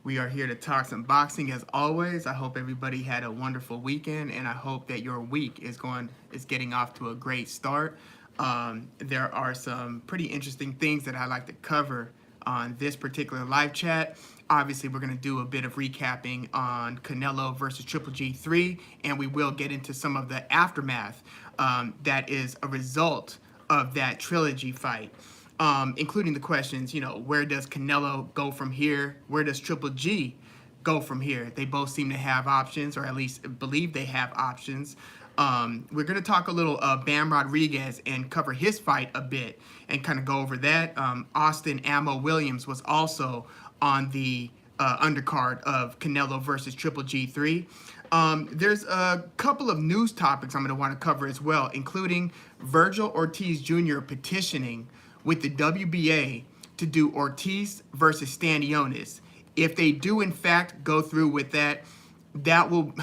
We are here to talk some boxing as always. I hope everybody had a wonderful weekend, and I hope that your week is getting off to a great start. There are some pretty interesting things that I like to cover on this particular live chat. Obviously, we're going to do a bit of recapping on Canelo versus Triple G3, and we will get into some of the aftermath that is a result of that trilogy fight. Including the questions, where does Canelo go from here? Where does Triple G go from here? They both seem to have options, or at least believe they have options. We're going to talk a little Bam Rodriguez and cover his fight a bit and kind of go over that. Austin Ammo Williams was also on the undercard of Canelo versus Triple G3. There's a couple of news topics I'm going to want to cover as well, including Vergil Ortiz Jr. petitioning with the WBA to do Ortiz versus Stanionis. If they do in fact go through with that, that will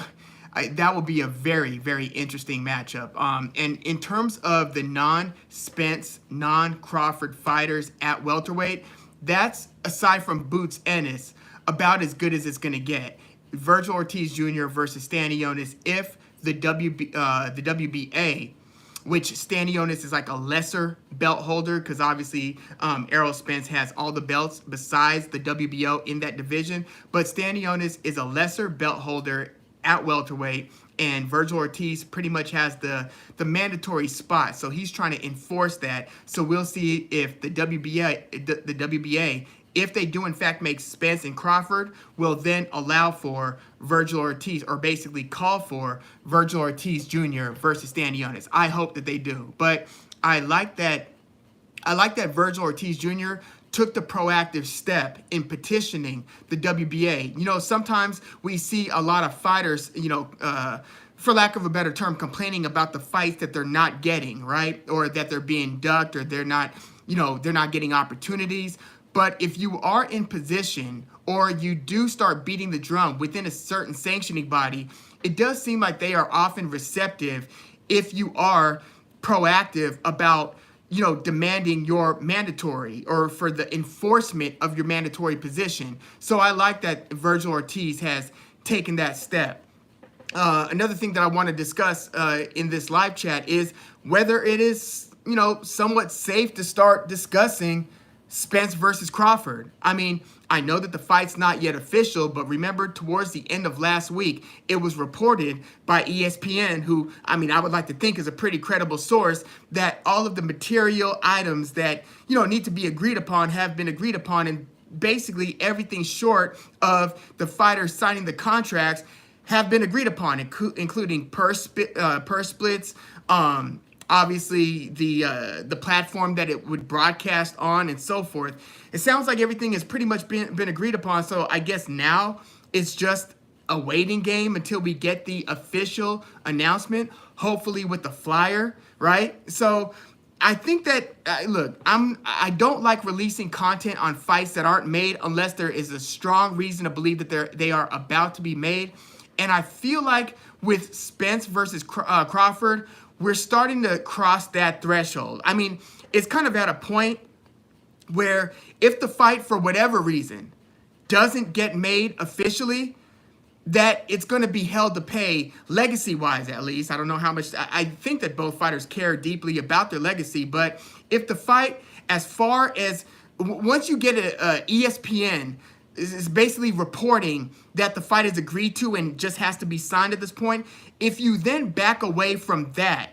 be a very, very interesting matchup. And in terms of the non-Spence, non-Crawford fighters at welterweight, that's, aside from Boots Ennis, about as good as it's going to get. Vergil Ortiz Jr. versus Stanionis. If the WBA, which Stanionis is like a lesser belt holder, because obviously Errol Spence has all the belts besides the WBO in that division. But Stanionis is a lesser belt holder at welterweight, and Vergil Ortiz pretty much has the mandatory spot. So he's trying to enforce that. So we'll see if the WBA, if they do in fact make Spence and Crawford, will then allow for Vergil Ortiz, or basically call for Vergil Ortiz Jr. versus Stanionis. I hope that they do. But I like that Vergil Ortiz Jr. took the proactive step in petitioning the WBA. Sometimes we see a lot of fighters, for lack of a better term, complaining about the fights that they're not getting, right? Or that they're being ducked, or they're not getting opportunities. But if you are in position, or you do start beating the drum within a certain sanctioning body, it does seem like they are often receptive if you are proactive about, demanding your mandatory, or for the enforcement of your mandatory position. So I like that Vergil Ortiz has taken that step. Another thing that I want to discuss in this live chat is whether it is, somewhat safe to start discussing Spence versus Crawford. I mean, I know that the fight's not yet official, but remember towards the end of last week, it was reported by ESPN, who, I would like to think is a pretty credible source, that all of the material items that, need to be agreed upon have been agreed upon, and basically everything short of the fighters signing the contracts have been agreed upon, including purse splits, obviously the platform that it would broadcast on, and so forth. It sounds like everything has pretty much been agreed upon. So I guess now it's just a waiting game until we get the official announcement, hopefully with the flyer, right? So I think that, look, I don't like releasing content on fights that aren't made unless there is a strong reason to believe that they are about to be made. And I feel like with Spence versus Crawford, we're starting to cross that threshold. I mean, it's kind of at a point where if the fight, for whatever reason, doesn't get made officially, that it's going to be held to pay, legacy-wise at least. I don't know how much. I think that both fighters care deeply about their legacy. But if the fight, as far as, once you get a ESPN, is basically reporting that the fight is agreed to and just has to be signed at this point. If you then back away from that,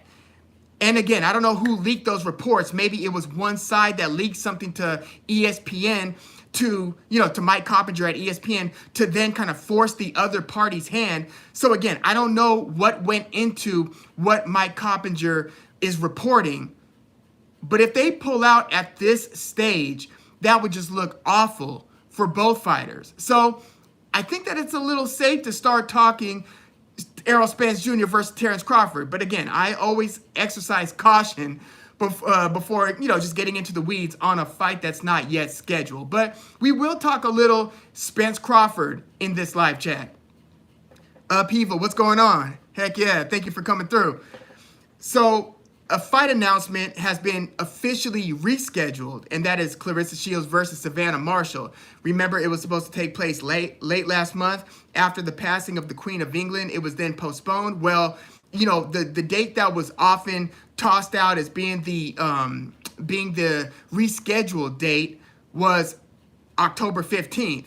and again, I don't know who leaked those reports. Maybe it was one side that leaked something to ESPN to Mike Coppinger at ESPN to then kind of force the other party's hand. So again, I don't know what went into what Mike Coppinger is reporting, but if they pull out at this stage, that would just look awful for both fighters. So I think that it's a little safe to start talking Errol Spence Jr. versus Terrence Crawford. But again, I always exercise caution before just getting into the weeds on a fight that's not yet scheduled. But we will talk a little Spence-Crawford in this live chat. Piva, what's going on? Heck yeah, thank you for coming through. So a fight announcement has been officially rescheduled, and that is Clarissa Shields versus Savannah Marshall. Remember, it was supposed to take place late last month after the passing of the Queen of England. It was then postponed. Well, you know, the date that was often tossed out as being the rescheduled date was October 15th.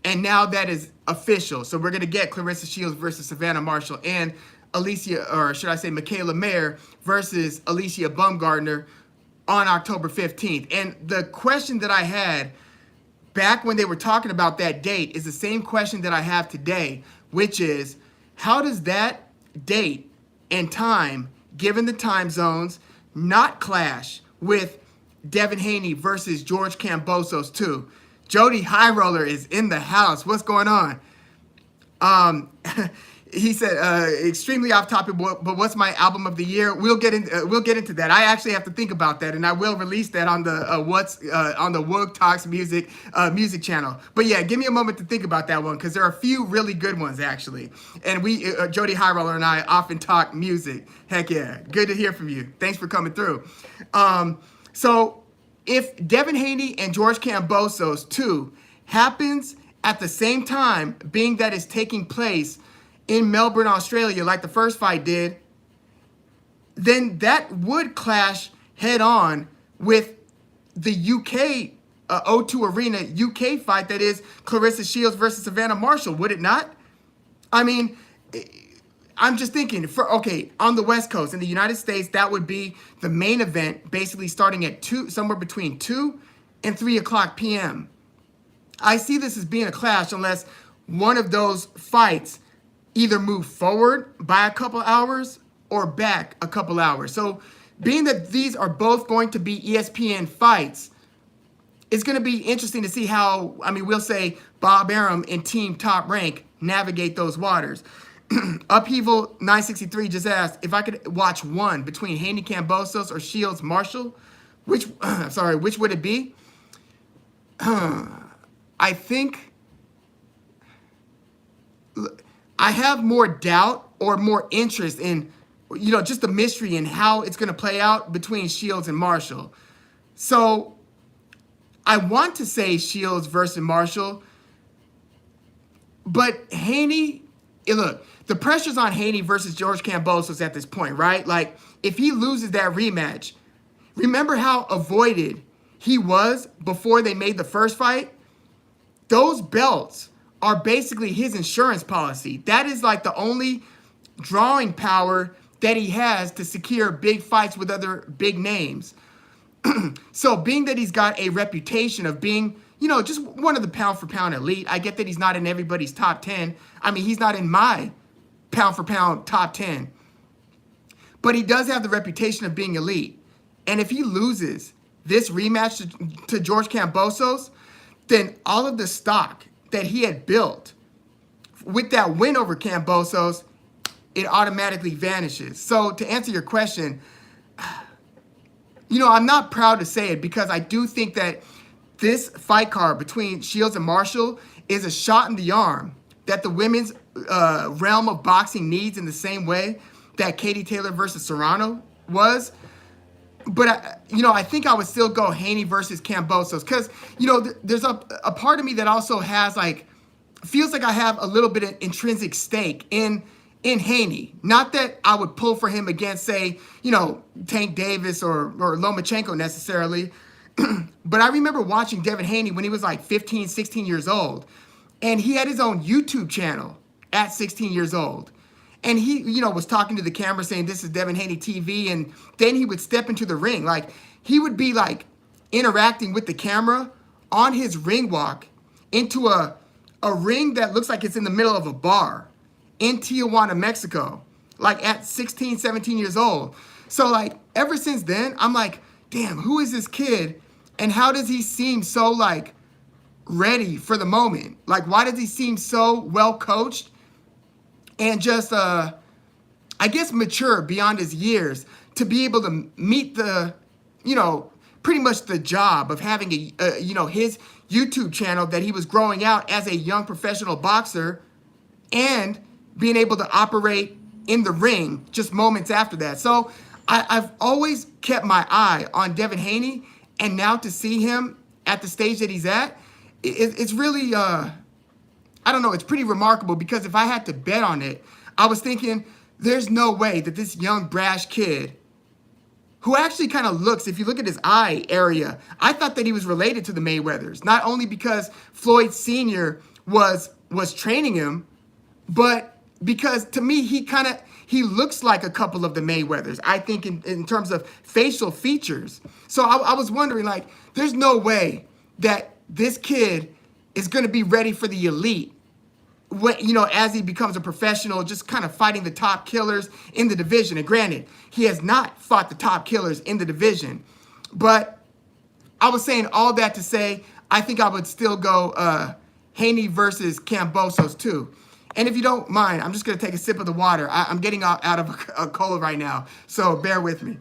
And now that is official. So we're going to get Clarissa Shields versus Savannah Marshall and Alicia, or should I say Michaela Mayer versus Alicia Baumgardner on October 15th. And the question that I had back when they were talking about that date is the same question that I have today, which is, how does that date and time, given the time zones, not clash with Devin Haney versus George Kambosos 2? Jody High Roller is in the house. What's going on? He said, extremely off topic, but what's my album of the year? We'll get into that. I actually have to think about that, and I will release that on the on the Woog Talks music channel. But yeah, give me a moment to think about that one, because there are a few really good ones actually. And we, Jody High Roller and I, often talk music. Heck yeah, good to hear from you. Thanks for coming through. So if Devin Haney and George Kambosos 2 happens at the same time, being that it's taking place in Melbourne, Australia, like the first fight did, then that would clash head on with the UK O2 Arena UK fight that is Clarissa Shields versus Savannah Marshall, would it not? I mean, I'm just thinking, on the West Coast, in the United States, that would be the main event, basically starting at somewhere between 2 and 3 o'clock p.m. I see this as being a clash unless one of those fights either move forward by a couple hours or back a couple hours. So being that these are both going to be ESPN fights, it's going to be interesting to see how, we'll say Bob Arum and Team Top Rank navigate those waters. Upheaval 963 just asked if I could watch one between Haney Kambosos or Shields Marshall, which would it be? I think I have more doubt or more interest in, just the mystery and how it's going to play out between Shields and Marshall. So I want to say Shields versus Marshall, but Haney, look, the pressure's on Haney versus George Kambosos at this point, right? Like, if he loses that rematch, remember how avoided he was before they made the first fight? Those belts are basically his insurance policy. That is like the only drawing power that he has to secure big fights with other big names. So being that he's got a reputation of being, just one of the pound for pound elite, I get that he's not in everybody's top 10. He's not in my pound for pound top 10. But he does have the reputation of being elite. And if he loses this rematch to George Kambosos, then all of the stock that he had built with that win over Kambosos, it automatically vanishes. So to answer your question, I'm not proud to say it, because I do think that this fight card between Shields and Marshall is a shot in the arm that the women's realm of boxing needs, in the same way that Katie Taylor versus Serrano was. But, I think I would still go Haney versus Kambosos, because, there's a part of me that also has, feels like I have a little bit of intrinsic stake in Haney. Not that I would pull for him against, say, Tank Davis or Lomachenko necessarily. But I remember watching Devin Haney when he was 15, 16 years old. And he had his own YouTube channel at 16 years old. And he, was talking to the camera saying, "This is Devin Haney TV." And then he would step into the ring. He would be, interacting with the camera on his ring walk into a ring that looks like it's in the middle of a bar in Tijuana, Mexico, at 16, 17 years old. So, ever since then, I'm damn, who is this kid? And how does he seem so, ready for the moment? Why does he seem so well coached? And just, I guess, mature beyond his years to be able to meet the, pretty much the job of having his YouTube channel that he was growing out as a young professional boxer, and being able to operate in the ring just moments after that. So I've always kept my eye on Devin Haney, and now to see him at the stage that he's at, it's really, I don't know, it's pretty remarkable, because if I had to bet on it, I was thinking there's no way that this young, brash kid, who actually kind of looks, if you look at his eye area, I thought that he was related to the Mayweathers, not only because Floyd Sr. was training him, but because to me, he looks like a couple of the Mayweathers, I think, in terms of facial features. So I was wondering, like, there's no way that this kid is going to be ready for the elite when, as he becomes a professional, just kind of fighting the top killers in the division. And granted, he has not fought the top killers in the division, but I was saying all that to say, I think I would still go Haney versus Kambosos too. And if you don't mind, I'm just going to take a sip of the water. I'm getting out of a cold right now, so bear with me.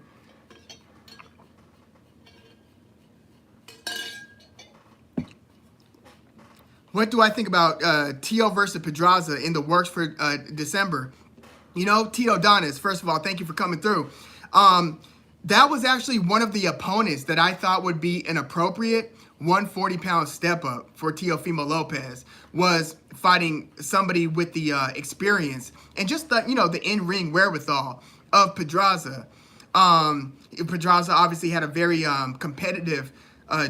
What do I think about Tio versus Pedraza in the works for December? Tito Donis, first of all, thank you for coming through. That was actually one of the opponents that I thought would be an appropriate 140-pound step up for Teofimo Lopez, was fighting somebody with the experience and just the in-ring wherewithal of Pedraza. Pedraza obviously had a very competitive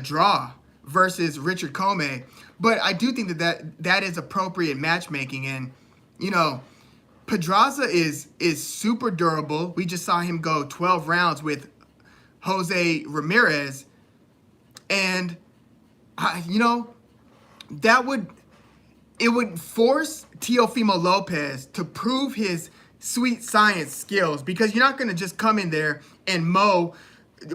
draw versus Richard Comey, but I do think that is appropriate matchmaking. And Pedraza is super durable. We just saw him go 12 rounds with Jose Ramirez, and it would force Teofimo Lopez to prove his sweet science skills, because you're not going to just come in there and mow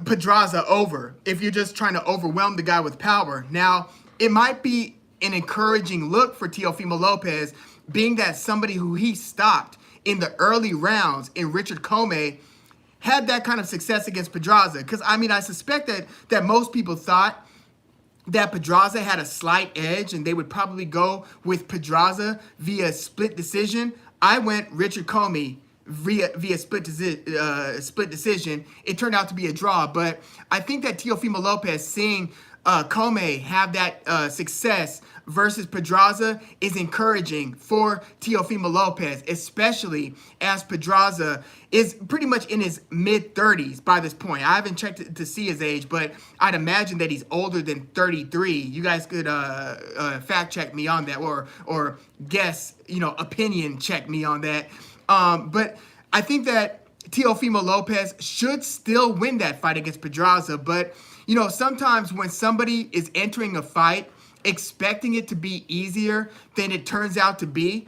Pedraza over if you're just trying to overwhelm the guy with power. Now, it might be an encouraging look for Teofimo Lopez, being that somebody who he stopped in the early rounds in Richard Comey had that kind of success against Pedraza. Because, I suspect that most people thought that Pedraza had a slight edge and they would probably go with Pedraza via split decision. I went Richard Comey via split decision. It turned out to be a draw, but I think that Teofimo Lopez, seeing Comey have that success versus Pedraza, is encouraging for Teofimo Lopez, especially as Pedraza is pretty much in his mid-30s by this point. I haven't checked to see his age, but I'd imagine that he's older than 33. You guys could fact check me on that, or guess, opinion check me on that. But I think that Teofimo Lopez should still win that fight against Pedraza. But, sometimes when somebody is entering a fight expecting it to be easier than it turns out to be,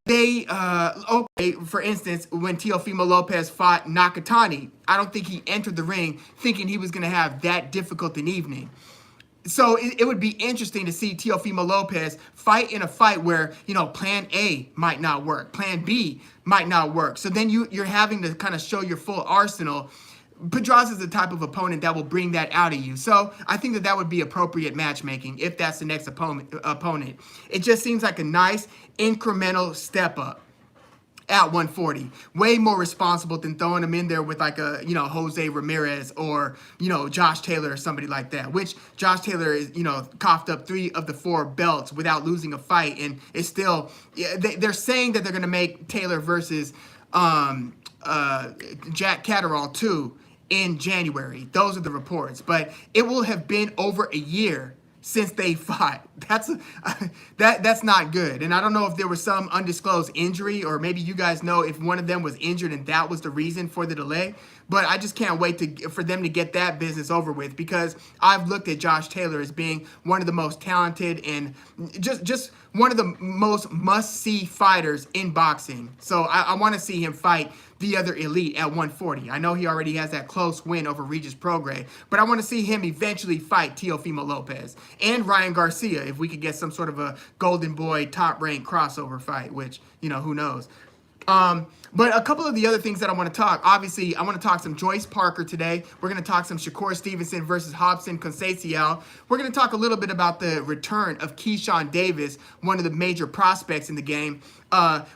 for instance, when Teofimo Lopez fought Nakatani, I don't think he entered the ring thinking he was going to have that difficult an evening. So it would be interesting to see Teofimo Lopez fight in a fight where, plan A might not work, plan B might not work. So then you're having to kind of show your full arsenal. Pedraza is the type of opponent that will bring that out of you. So I think that would be appropriate matchmaking if that's the next opponent. It just seems like a nice incremental step up at 140. Way more responsible than throwing him in there with like a, Jose Ramirez or, Josh Taylor or somebody like that, which Josh Taylor is, coughed up 3 of the 4 belts without losing a fight. And it's still, they're saying that they're going to make Taylor versus Jack Catterall too in January. Those are the reports, but it will have been over a year since they fought. That's not good. And I don't know if there was some undisclosed injury, or maybe you guys know if one of them was injured and that was the reason for the delay. But I just can't wait for them to get that business over with, because I've looked at Josh Taylor as being one of the most talented and just one of the most must-see fighters in boxing. So I want to see him fight the other elite at 140. I know he already has that close win over Regis Prograis, but I want to see him eventually fight Teofimo Lopez and Ryan Garcia if we could get some sort of a Golden Boy top-ranked crossover fight, which, who knows. But a couple of the other things that I want to talk, obviously, I want to talk some Joyce-Parker today. We're going to talk some Shakur Stevenson versus Hobson-Conceicao. We're going to talk a little bit about the return of Keyshawn Davis, one of the major prospects in the game.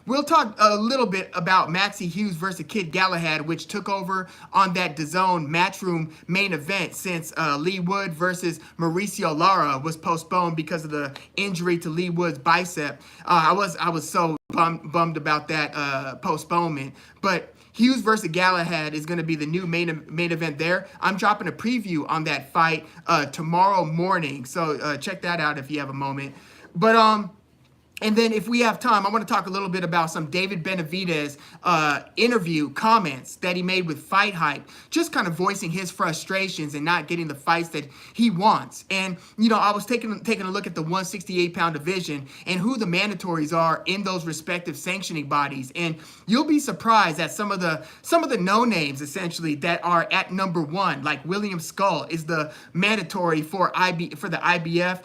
We'll talk a little bit about Maxie Hughes versus Kid Galahad, which took over on that DAZN Matchroom main event since Lee Wood versus Mauricio Lara was postponed because of the injury to Lee Wood's bicep. I was so bummed about that postponement, but Hughes versus Galahad is going to be the new main event there. I'm dropping a preview on that fight tomorrow morning, so check that out if you have a moment. But and then if we have time, I want to talk a little bit about some David Benavidez interview comments that he made with FightHype, just kind of voicing his frustrations and not getting the fights that he wants. And, you know, I was taking a look at the 168-pound division and who the mandatories are in those respective sanctioning bodies. And you'll be surprised at some of the no-names, essentially, that are at number one, like William Skull is the mandatory for the IBF.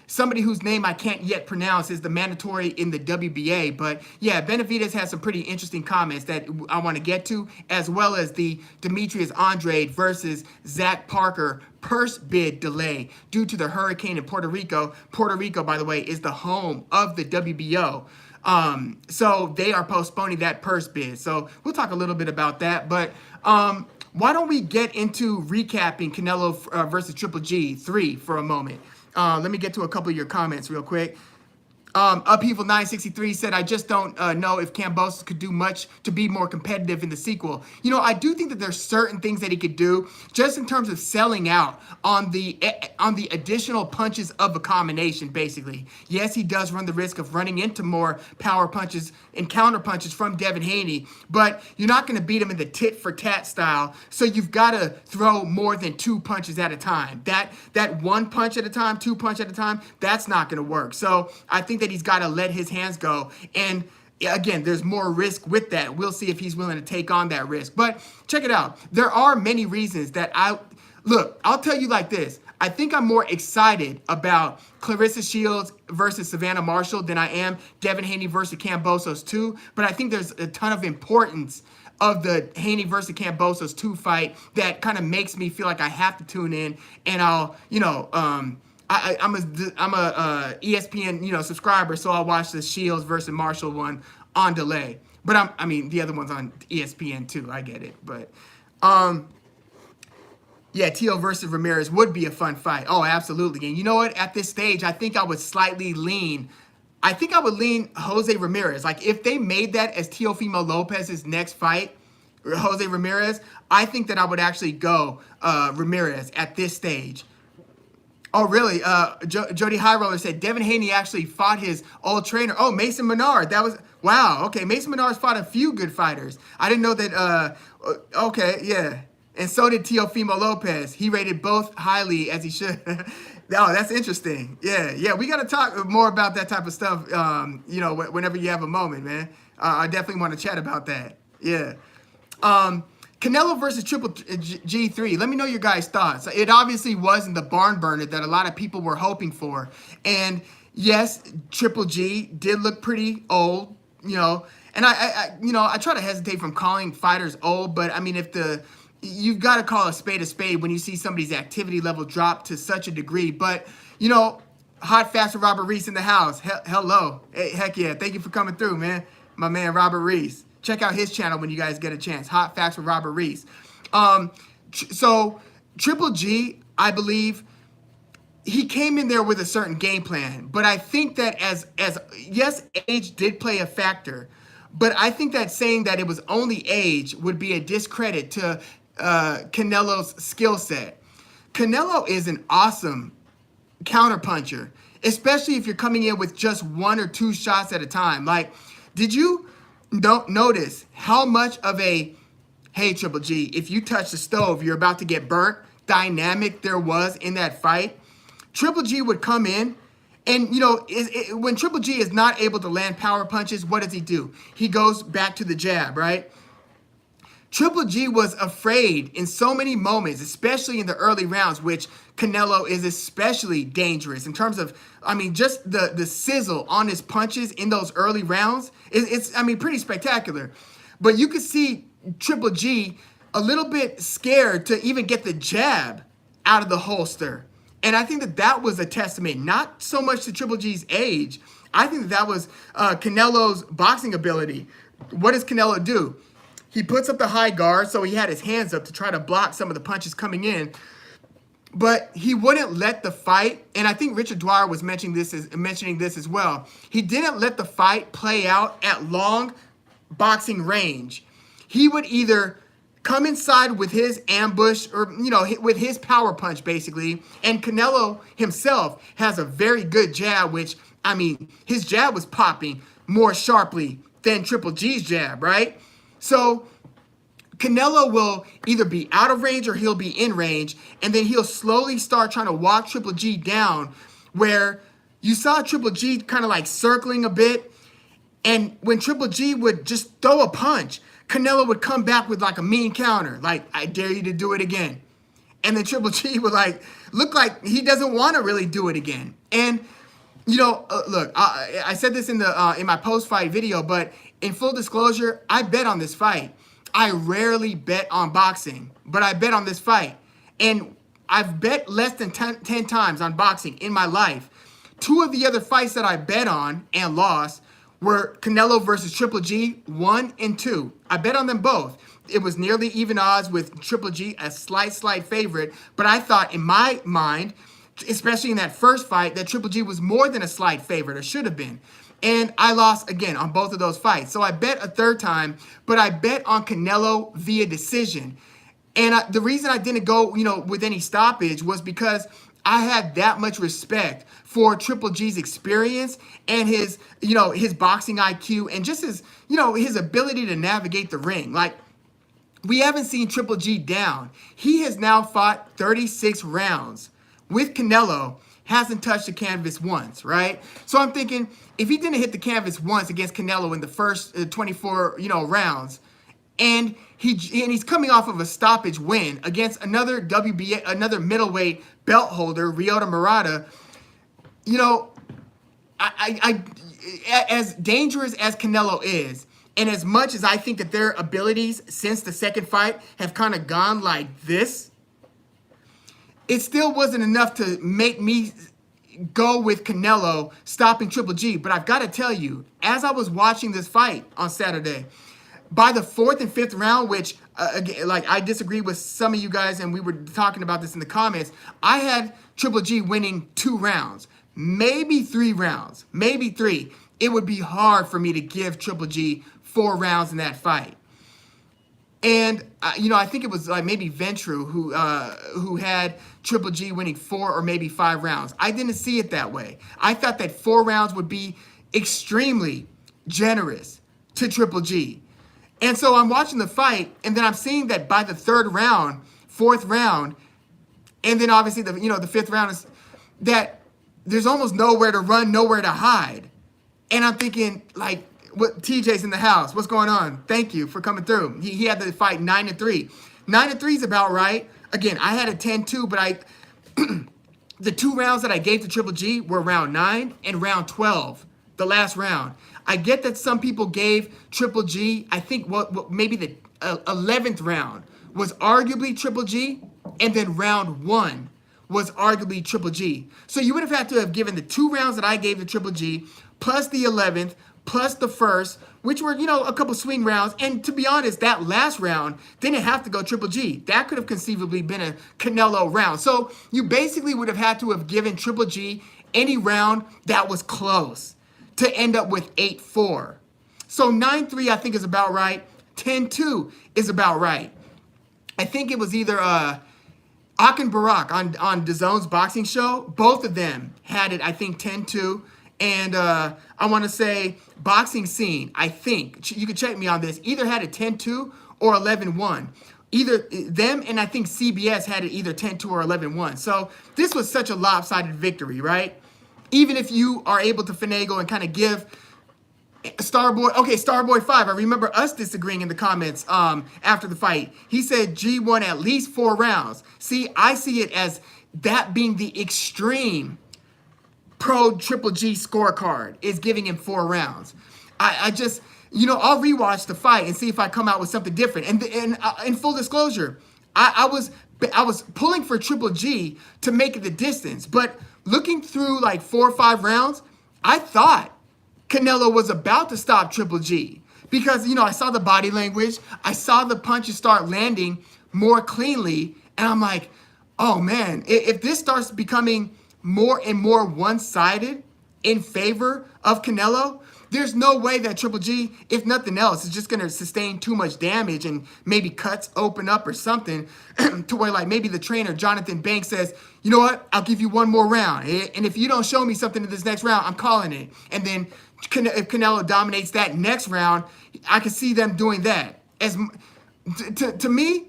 Somebody whose name I can't yet pronounce is the mandatory in the WBA. But yeah, Benavidez has some pretty interesting comments that I want to get to, as well as the Demetrius Andrade versus Zach Parker purse bid delay due to the hurricane in Puerto Rico. Puerto Rico, by the way, is the home of the WBO. So they are postponing that purse bid. So we'll talk a little bit about that. But why don't we get into recapping Canelo versus Triple G 3 for a moment? Let me get to a couple of your comments real quick. Upheaval 963 said, I just don't know if Kambosos could do much to be more competitive in the sequel. You know, I do think that there's certain things that he could do just in terms of selling out on the additional punches of a combination, basically. Yes, he does run the risk of running into more power punches and counter punches from Devin Haney, but you're not going to beat him in the tit for tat style, so you've got to throw more than 2 punches at a time. That 1 punch at a time, 2 punch at a time, that's not going to work. So I think that he's got to let his hands go. And again, there's more risk with that. We'll see if he's willing to take on that risk. But check it out. There are many reasons that I'll tell you like this. I think I'm more excited about Clarissa Shields versus Savannah Marshall than I am Devin Haney versus Kambosos 2. But I think there's a ton of importance of the Haney versus Kambosos 2 fight that kind of makes me feel like I have to tune in, and I'll, I'm a ESPN, subscriber, so I'll watch the Shields versus Marshall one on delay. But the other one's on ESPN too. I get it, but yeah, Teo versus Ramirez would be a fun fight. Oh, absolutely. And you know what? At this stage, I think I would lean Jose Ramirez. Like, if they made that as Teofimo Lopez's next fight, Jose Ramirez, I think that I would actually go Ramirez at this stage. Oh, really? Jody Highroller said Devin Haney actually fought his old trainer. Oh, Mason Menard. That was, wow. Okay, Mason Menard's fought a few good fighters. I didn't know that. Okay, yeah. And so did Teofimo Lopez. He rated both highly, as he should. Oh, that's interesting. Yeah. We got to talk more about that type of stuff, whenever you have a moment, man. I definitely want to chat about that. Yeah. Canelo versus Triple G3. Let me know your guys' thoughts. It obviously wasn't the barn burner that a lot of people were hoping for. And yes, Triple G did look pretty old, And I try to hesitate from calling fighters old, but I mean, you've got to call a spade when you see somebody's activity level drop to such a degree. But, hot fast with Robert Reese in the house. Hello. Hey, heck yeah. Thank you for coming through, man. My man, Robert Reese. Check out his channel when you guys get a chance. Hot Facts with Robert Reese. So Triple G, I believe, he came in there with a certain game plan. But I think that yes, age did play a factor. But I think that saying that it was only age would be a discredit to Canelo's skill set. Canelo is an awesome counterpuncher, especially if you're coming in with just 1 or 2 shots at a time. Like, did you notice how much of a, hey, Triple G, if you touch the stove, you're about to get burnt dynamic there was in that fight? Triple G would come in, and, when Triple G is not able to land power punches, what does he do? He goes back to the jab, right? Triple G was afraid in so many moments, especially in the early rounds, which Canelo is especially dangerous in terms of, I mean, just the sizzle on his punches in those early rounds. It's I mean, pretty spectacular. But you could see Triple G a little bit scared to even get the jab out of the holster. And I think that that was a testament, not so much to Triple G's age. I think that was Canelo's boxing ability. What does Canelo do? He puts up the high guard, so he had his hands up to try to block some of the punches coming in. But he wouldn't let the fight, and I think Richard Dwyer was mentioning this as well. He didn't let the fight play out at long boxing range. He would either come inside with his ambush or, with his power punch, basically. And Canelo himself has a very good jab, which, I mean, his jab was popping more sharply than Triple G's jab, right? So Canelo will either be out of range or he'll be in range, and then he'll slowly start trying to walk Triple G down, where you saw Triple G kind of like circling a bit, and when Triple G would just throw a punch, Canelo would come back with like a mean counter, like, I dare you to do it again. And then Triple G would look like he doesn't want to really do it again. And, look, I said this in my post-fight video, but in full disclosure, I bet on this fight. I rarely bet on boxing, but I bet on this fight. And I've bet less than 10 times on boxing in my life. 2 of the other fights that I bet on and lost were Canelo versus Triple G, 1 and 2. I bet on them both. It was nearly even odds with Triple G a slight favorite, but I thought in my mind, especially in that first fight, that Triple G was more than a slight favorite, or should have been. And I lost again on both of those fights. So I bet a third time, but I bet on Canelo via decision. And the reason I didn't go, with any stoppage was because I had that much respect for Triple G's experience and his, his boxing IQ and just his, his ability to navigate the ring. Like, we haven't seen Triple G down. He has now fought 36 rounds with Canelo, hasn't touched the canvas once, right? So I'm thinking, if he didn't hit the canvas once against Canelo in the first 24, rounds, and he's coming off of a stoppage win against another WBA, another middleweight belt holder, Ryota Murata, I as dangerous as Canelo is, and as much as I think that their abilities since the second fight have kind of gone like this, it still wasn't enough to make me go with Canelo stopping Triple G. But I've got to tell you, as I was watching this fight on Saturday, by the 4th and 5th round, which, again, I disagree with some of you guys, and we were talking about this in the comments, I had Triple G winning 2 rounds, maybe 3 rounds, maybe 3. It would be hard for me to give Triple G 4 rounds in that fight. And, I think it was maybe Ventru who had Triple G winning 4 or maybe 5 rounds. I didn't see it that way. I thought that 4 rounds would be extremely generous to Triple G. And so I'm watching the fight, and then I'm seeing that by the 3rd round, 4th round, and then obviously the 5th round is that there's almost nowhere to run, nowhere to hide. And I'm thinking, what, TJ's in the house. What's going on? Thank you for coming through. He had the fight 9-3. 9-3 is about right. Again, I had a 10-2, but the 2 rounds that I gave to Triple G were round 9 and round 12, the last round. I get that some people gave Triple G, I think maybe the 11th round was arguably Triple G, and then round 1 was arguably Triple G. So you would have had to have given the 2 rounds that I gave to Triple G, plus the 11th, plus the first, which were, a couple swing rounds. And to be honest, that last round didn't have to go Triple G. That could have conceivably been a Canelo round. So you basically would have had to have given Triple G any round that was close to end up with 8-4. So 9-3, I think, is about right. 10-2 is about right. I think it was either Akin Barak on DAZN's boxing show. Both of them had it, I think, 10-2. And I want to say Boxing Scene, I think, you can check me on this, either had it 10-2 or 11-1. Either them and I think CBS had it either 10-2 or 11-1. So this was such a lopsided victory, right? Even if you are able to finagle and kind of give Starboy, okay, Starboy 5. I remember us disagreeing in the comments after the fight. He said G won at least 4 rounds. See, I see it as that being the extreme pro Triple G scorecard is giving him 4 rounds. I just, I'll rewatch the fight and see if I come out with something different. And in full disclosure, I was pulling for Triple G to make it the distance, but looking through like 4 or 5 rounds, I thought Canelo was about to stop Triple G because, I saw the body language. I saw the punches start landing more cleanly. And I'm like, oh man, if this starts becoming more and more one-sided in favor of Canelo, there's no way that Triple G, if nothing else, is just going to sustain too much damage and maybe cuts open up or something to where like maybe the trainer, Jonathan Banks, says, you know what, I'll give you 1 more round. And if you don't show me something in this next round, I'm calling it. And then if Canelo dominates that next round, I could see them doing that. To me,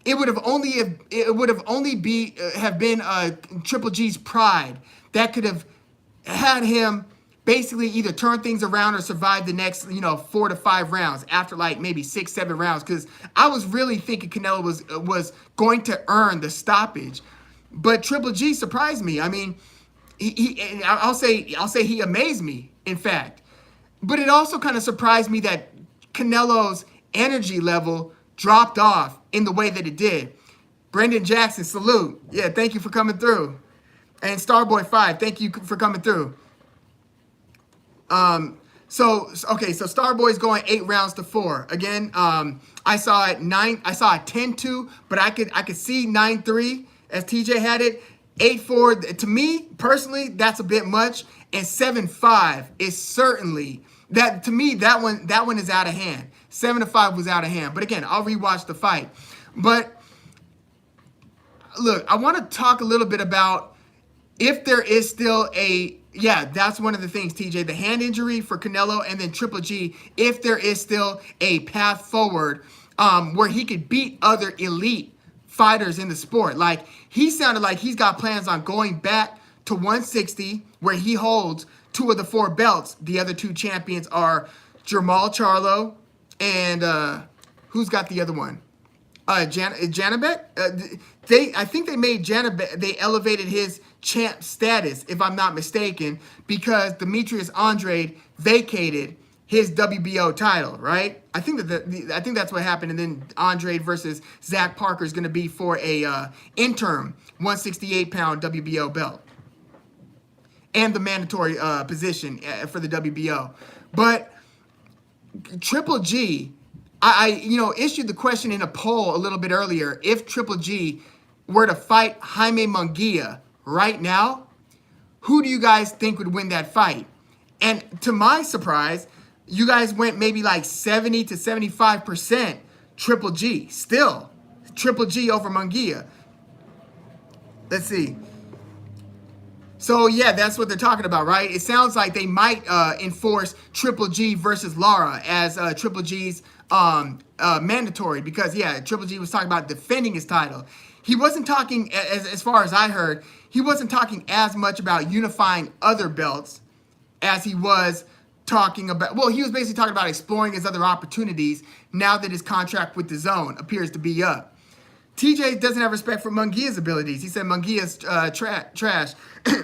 it would have only been Triple G's pride that could have had him basically either turn things around or survive the next 4 to 5 rounds after like maybe 6, 7 rounds. Because I was really thinking Canelo was going to earn the stoppage, but Triple G surprised me. I mean, I'll say he amazed me, in fact. But it also kind of surprised me that Canelo's energy level dropped off in the way that it did. Brendan Jackson, salute. Yeah, thank you for coming through. And Starboy 5, thank you for coming through. So Starboy's going 8 rounds to 4. Again, I saw it 10-2, but I could see 9-3 as TJ had it. 8-4, to me, personally, that's a bit much. And 7-5 is certainly, to me, that one is out of hand. 7-5 was out of hand. But again, I'll rewatch the fight. But look, I want to talk a little bit about if there is still that's one of the things, TJ, the hand injury for Canelo, and then Triple G, if there is still a path forward where he could beat other elite fighters in the sport. Like, he sounded like he's got plans on going back to 160, where he holds 2 of the 4 belts. The other 2 champions are Jermall Charlo and who's got the other one? Janibek? I think they made Janibek, they elevated his champ status, if I'm not mistaken, because Demetrius Andrade vacated his WBO title, right? I think that's what happened, and then Andrade versus Zach Parker is going to be for a interim 168-pound WBO belt and the mandatory position for the WBO. But Triple G, I issued the question in a poll a little bit earlier. If Triple G were to fight Jaime Munguia right now, who do you guys think would win that fight? And to my surprise, you guys went maybe like 70 to 75% Triple G. Still, Triple G over Munguia. Let's see. So, yeah, that's what they're talking about, right? It sounds like they might enforce Triple G versus Lara as Triple G's mandatory because, yeah, Triple G was talking about defending his title. He wasn't talking, as far as I heard, he wasn't talking as much about unifying other belts as he was talking about, well, he was basically talking about exploring his other opportunities now that his contract with the Zone appears to be up. TJ doesn't have respect for Munguia's abilities. He said Munguia's trash.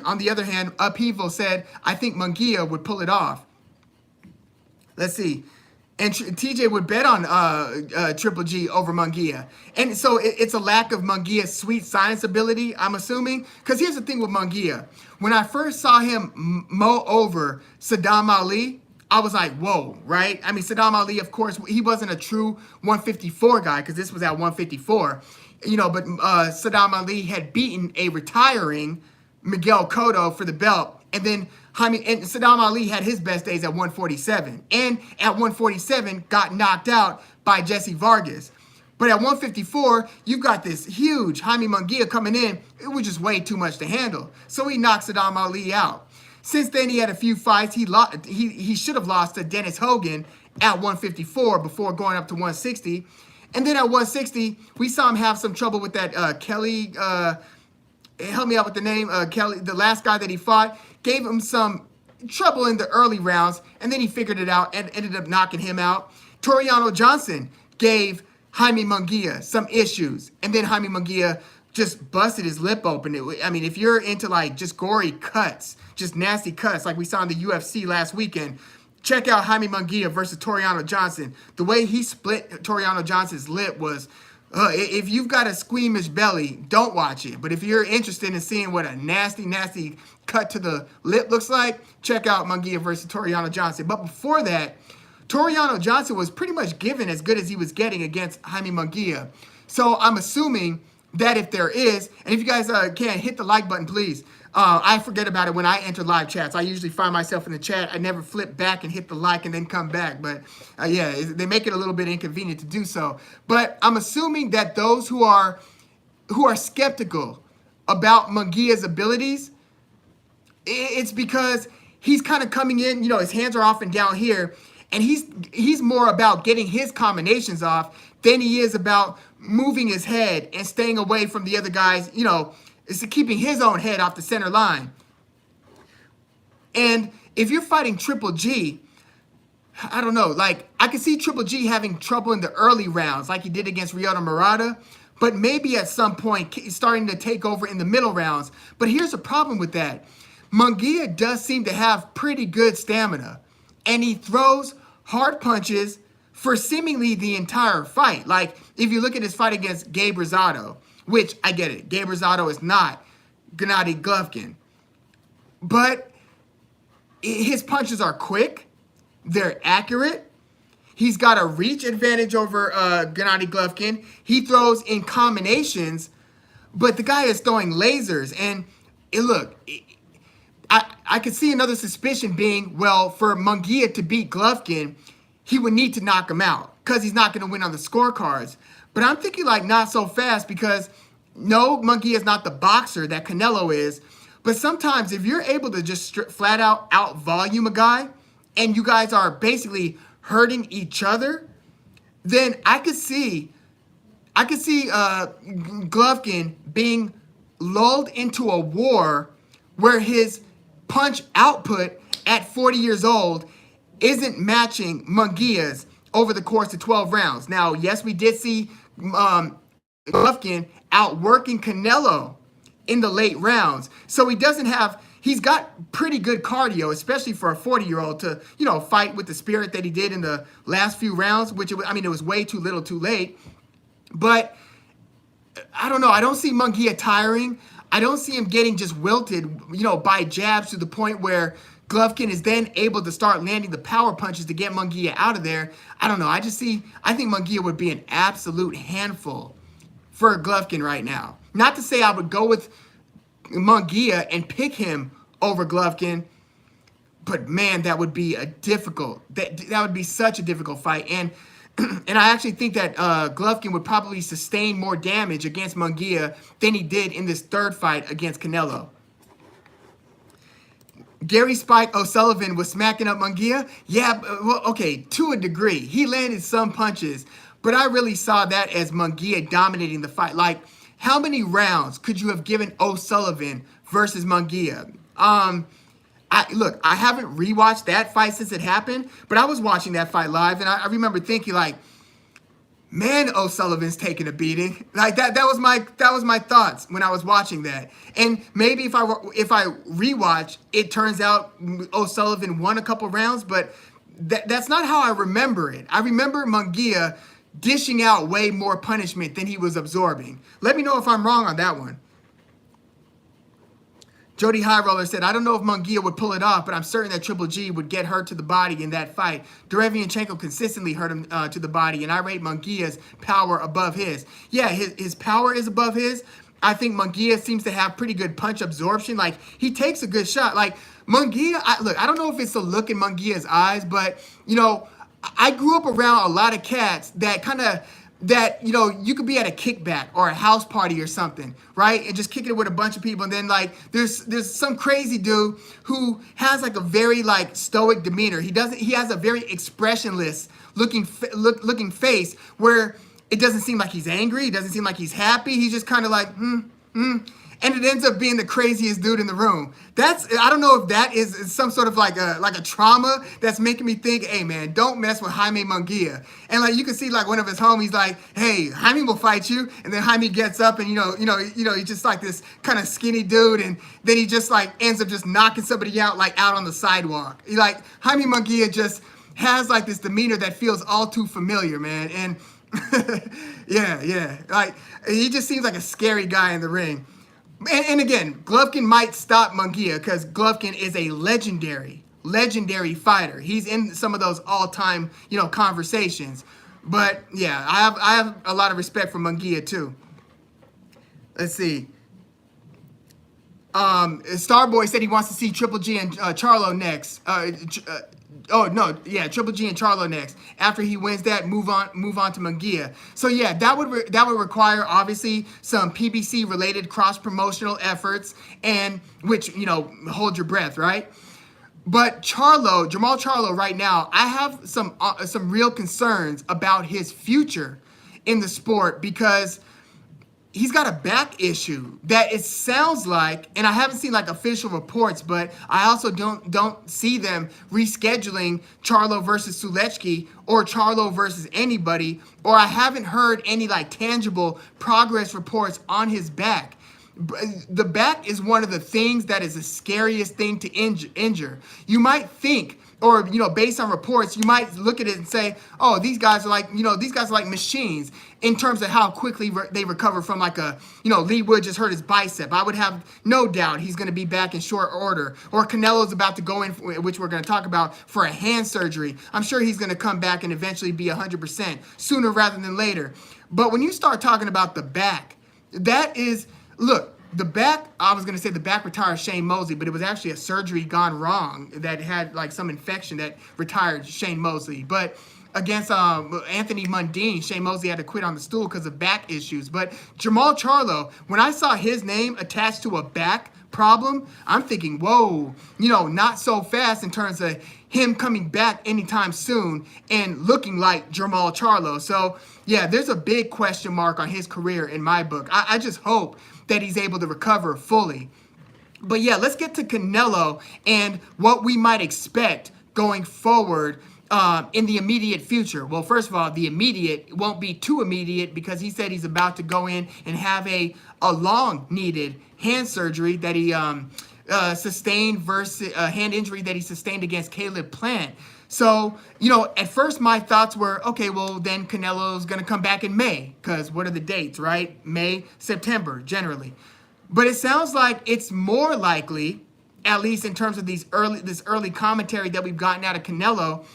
On the other hand, Upheaval said, I think Munguia would pull it off. Let's see. And TJ would bet on Triple G over Munguia. And so it's a lack of Munguia's sweet science ability, I'm assuming. Because here's the thing with Munguia. When I first saw him mow over Saddam Ali, I was like, whoa, right? I mean, Saddam Ali, of course, he wasn't a true 154 guy because this was at 154. But Saddam Ali had beaten a retiring Miguel Cotto for the belt. And then Saddam Ali had his best days at 147. And at 147, got knocked out by Jesse Vargas. But at 154, you've got this huge Jaime Munguia coming in. It was just way too much to handle. So he knocked Saddam Ali out. Since then, he had a few fights. He should have lost to Dennis Hogan at 154 before going up to 160. And then at 160, we saw him have some trouble with that Kelly. Help me out with the name. Kelly, the last guy that he fought, gave him some trouble in the early rounds, and then he figured it out and ended up knocking him out. Toriano Johnson gave Jaime Munguia some issues, and then Jaime Munguia just busted his lip open. I mean, if you're into like just gory cuts, just nasty cuts like we saw in the UFC last weekend, check out Jaime Munguia versus Toriano Johnson. The way he split Toriano Johnson's lip was, if you've got a squeamish belly, don't watch it. But if you're interested in seeing what a nasty, nasty cut to the lip looks like, check out Munguia versus Toriano Johnson. But before that, Toriano Johnson was pretty much given as good as he was getting against Jaime Munguia. So I'm assuming that if there is, and if you guys can, hit the like button, please. I forget about it when I enter live chats. I usually find myself in the chat. I never flip back and hit the like and then come back. But yeah, they make it a little bit inconvenient to do so. But I'm assuming that those who are skeptical about Munguia's abilities, it's because he's kind of coming in, you know, his hands are off and down here, and he's more about getting his combinations off than he is about moving his head and staying away from the other guys, you know, it's keeping his own head off the center line. And if you're fighting Triple G, I don't know, like, I could see Triple G having trouble in the early rounds like he did against Ryota Murata, but maybe at some point starting to take over in the middle rounds. But here's the problem with that. Munguia does seem to have pretty good stamina, and he throws hard punches for seemingly the entire fight. Like, if you look at his fight against Gabe Rosado, which I get it, Gabe Rosado is not Gennady Golovkin, but his punches are quick, they're accurate. He's got a reach advantage over Gennady Golovkin. He throws in combinations, but the guy is throwing lasers. And I could see another suspicion being, well, for Munguia to beat Golovkin, he would need to knock him out because he's not going to win on the scorecards. But I'm thinking like not so fast, because no, Munguia is not the boxer that Canelo is. But sometimes if you're able to just flat out volume a guy, and you guys are basically hurting each other, then I could see Golovkin being lulled into a war where his punch output at 40 years old isn't matching Munguia's over the course of 12 rounds. Now, yes, we did see Golovkin outworking Canelo in the late rounds. So he's got pretty good cardio, especially for a 40-year-old to, you know, fight with the spirit that he did in the last few rounds, which, it was way too little too late. But I don't know. I don't see Munguia tiring. I don't see him getting just wilted, you know, by jabs to the point where Golovkin is then able to start landing the power punches to get Munguia out of there. I don't know. I think Munguia would be an absolute handful for Golovkin right now. Not to say I would go with Munguia and pick him over Golovkin, but man, that would be that would be such a difficult fight. And I actually think that Golovkin would probably sustain more damage against Munguia than he did in this third fight against Canelo. Gary Spike O'Sullivan was smacking up Munguia. Yeah, well, okay, to a degree. He landed some punches, but I really saw that as Munguia dominating the fight. Like, how many rounds could you have given O'Sullivan versus Munguia? I haven't rewatched that fight since it happened, but I was watching that fight live, and I remember thinking, like, man, O'Sullivan's taking a beating. Like that was my thoughts when I was watching that. And maybe if I rewatch, it turns out O'Sullivan won a couple rounds, but that's not how I remember it. I remember Munguia dishing out way more punishment than he was absorbing. Let me know if I'm wrong on that one. Jody High Roller said, I don't know if Munguia would pull it off, but I'm certain that Triple G would get hurt to the body in that fight. Derevianchenko consistently hurt him to the body, and I rate Munguia's power above his. Yeah, his power is above his. I think Munguia seems to have pretty good punch absorption. Like, he takes a good shot. Like, Munguia, I don't know if it's the look in Munguia's eyes, but, you know, I grew up around a lot of cats that, you know, you could be at a kickback or a house party or something, right? And just kicking it with a bunch of people. And then, like, there's some crazy dude who has, like, a very, like, stoic demeanor. He has a very expressionless looking face where it doesn't seem like he's angry. It doesn't seem like he's happy. He's just kind of like, And and it ends up being the craziest dude in the room. I don't know if that is some sort of like a trauma that's making me think, hey man, don't mess with Jaime Munguia. And like you can see like one of his homies like, hey, Jaime will fight you, and then Jaime gets up and he's just like this kind of skinny dude, and then he just like ends up just knocking somebody out like out on the sidewalk. Jaime Munguia just has like this demeanor that feels all too familiar, man. And yeah, like he just seems like a scary guy in the ring. And again, Golovkin might stop Munguia because Golovkin is a legendary fighter. He's in some of those all-time, conversations. But yeah, I have a lot of respect for Munguia too. Let's see. Starboy said he wants to see Triple G and Charlo next. Triple G and Charlo next. After he wins that, move on to Munguia. So yeah, that would require obviously some PBC related cross promotional efforts, and which hold your breath, right? But Jamal Charlo right now, I have some real concerns about his future in the sport, because he's got a back issue that it sounds like, and I haven't seen like official reports, but I also don't see them rescheduling Charlo versus Sulechki or Charlo versus anybody, or I haven't heard any like tangible progress reports on his back. The back is one of the things that is the scariest thing to injure. You might think, or based on reports, you might look at it and say, oh, these guys are like machines in terms of how quickly they recover from like Lee Wood just hurt his bicep. I would have no doubt he's going to be back in short order. Or Canelo's about to go in, which we're going to talk about, for a hand surgery. I'm sure he's going to come back and eventually be 100% sooner rather than later. But when you start talking about the back, that is, look, the back, I was going to say the back retired Shane Mosley, but it was actually a surgery gone wrong that had like some infection that retired Shane Mosley. But against Anthony Mundine, Shane Mosley had to quit on the stool because of back issues. But Jamal Charlo, when I saw his name attached to a back problem, I'm thinking, whoa, not so fast in terms of him coming back anytime soon and looking like Jamal Charlo. So yeah, there's a big question mark on his career in my book. I just hope that he's able to recover fully. But yeah, let's get to Canelo and what we might expect going forward in the immediate future. Well, first of all, the immediate won't be too immediate, because he said he's about to go in and have a long needed hand surgery that he sustained versus hand injury that he sustained against Caleb Plant. So, at first my thoughts were, okay, well, then Canelo's going to come back in May, because what are the dates, right? May, September, generally. But it sounds like it's more likely, at least in terms of this early commentary that we've gotten out of Canelo,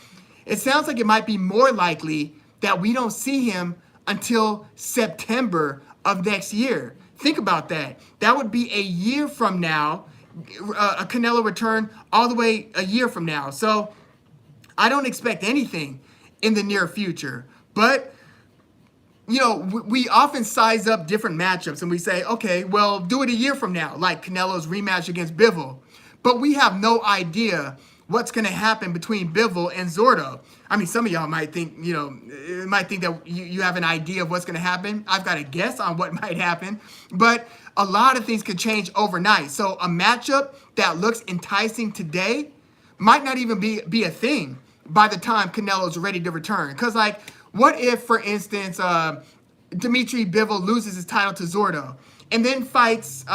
it sounds like it might be more likely that we don't see him until September of next year. Think about that. That would be a year from now, a Canelo return all the way a year from now. So I don't expect anything in the near future. But, we often size up different matchups and we say, okay, well, do it a year from now, like Canelo's rematch against Bivol. But we have no idea what's going to happen between Bivol and Zordo. I mean, some of y'all might think, that you have an idea of what's going to happen. I've got a guess on what might happen. But a lot of things could change overnight. So a matchup that looks enticing today might not even be a thing by the time Canelo's ready to return. Because, like, what if, for instance, Dimitri Bivol loses his title to Zordo and then fights,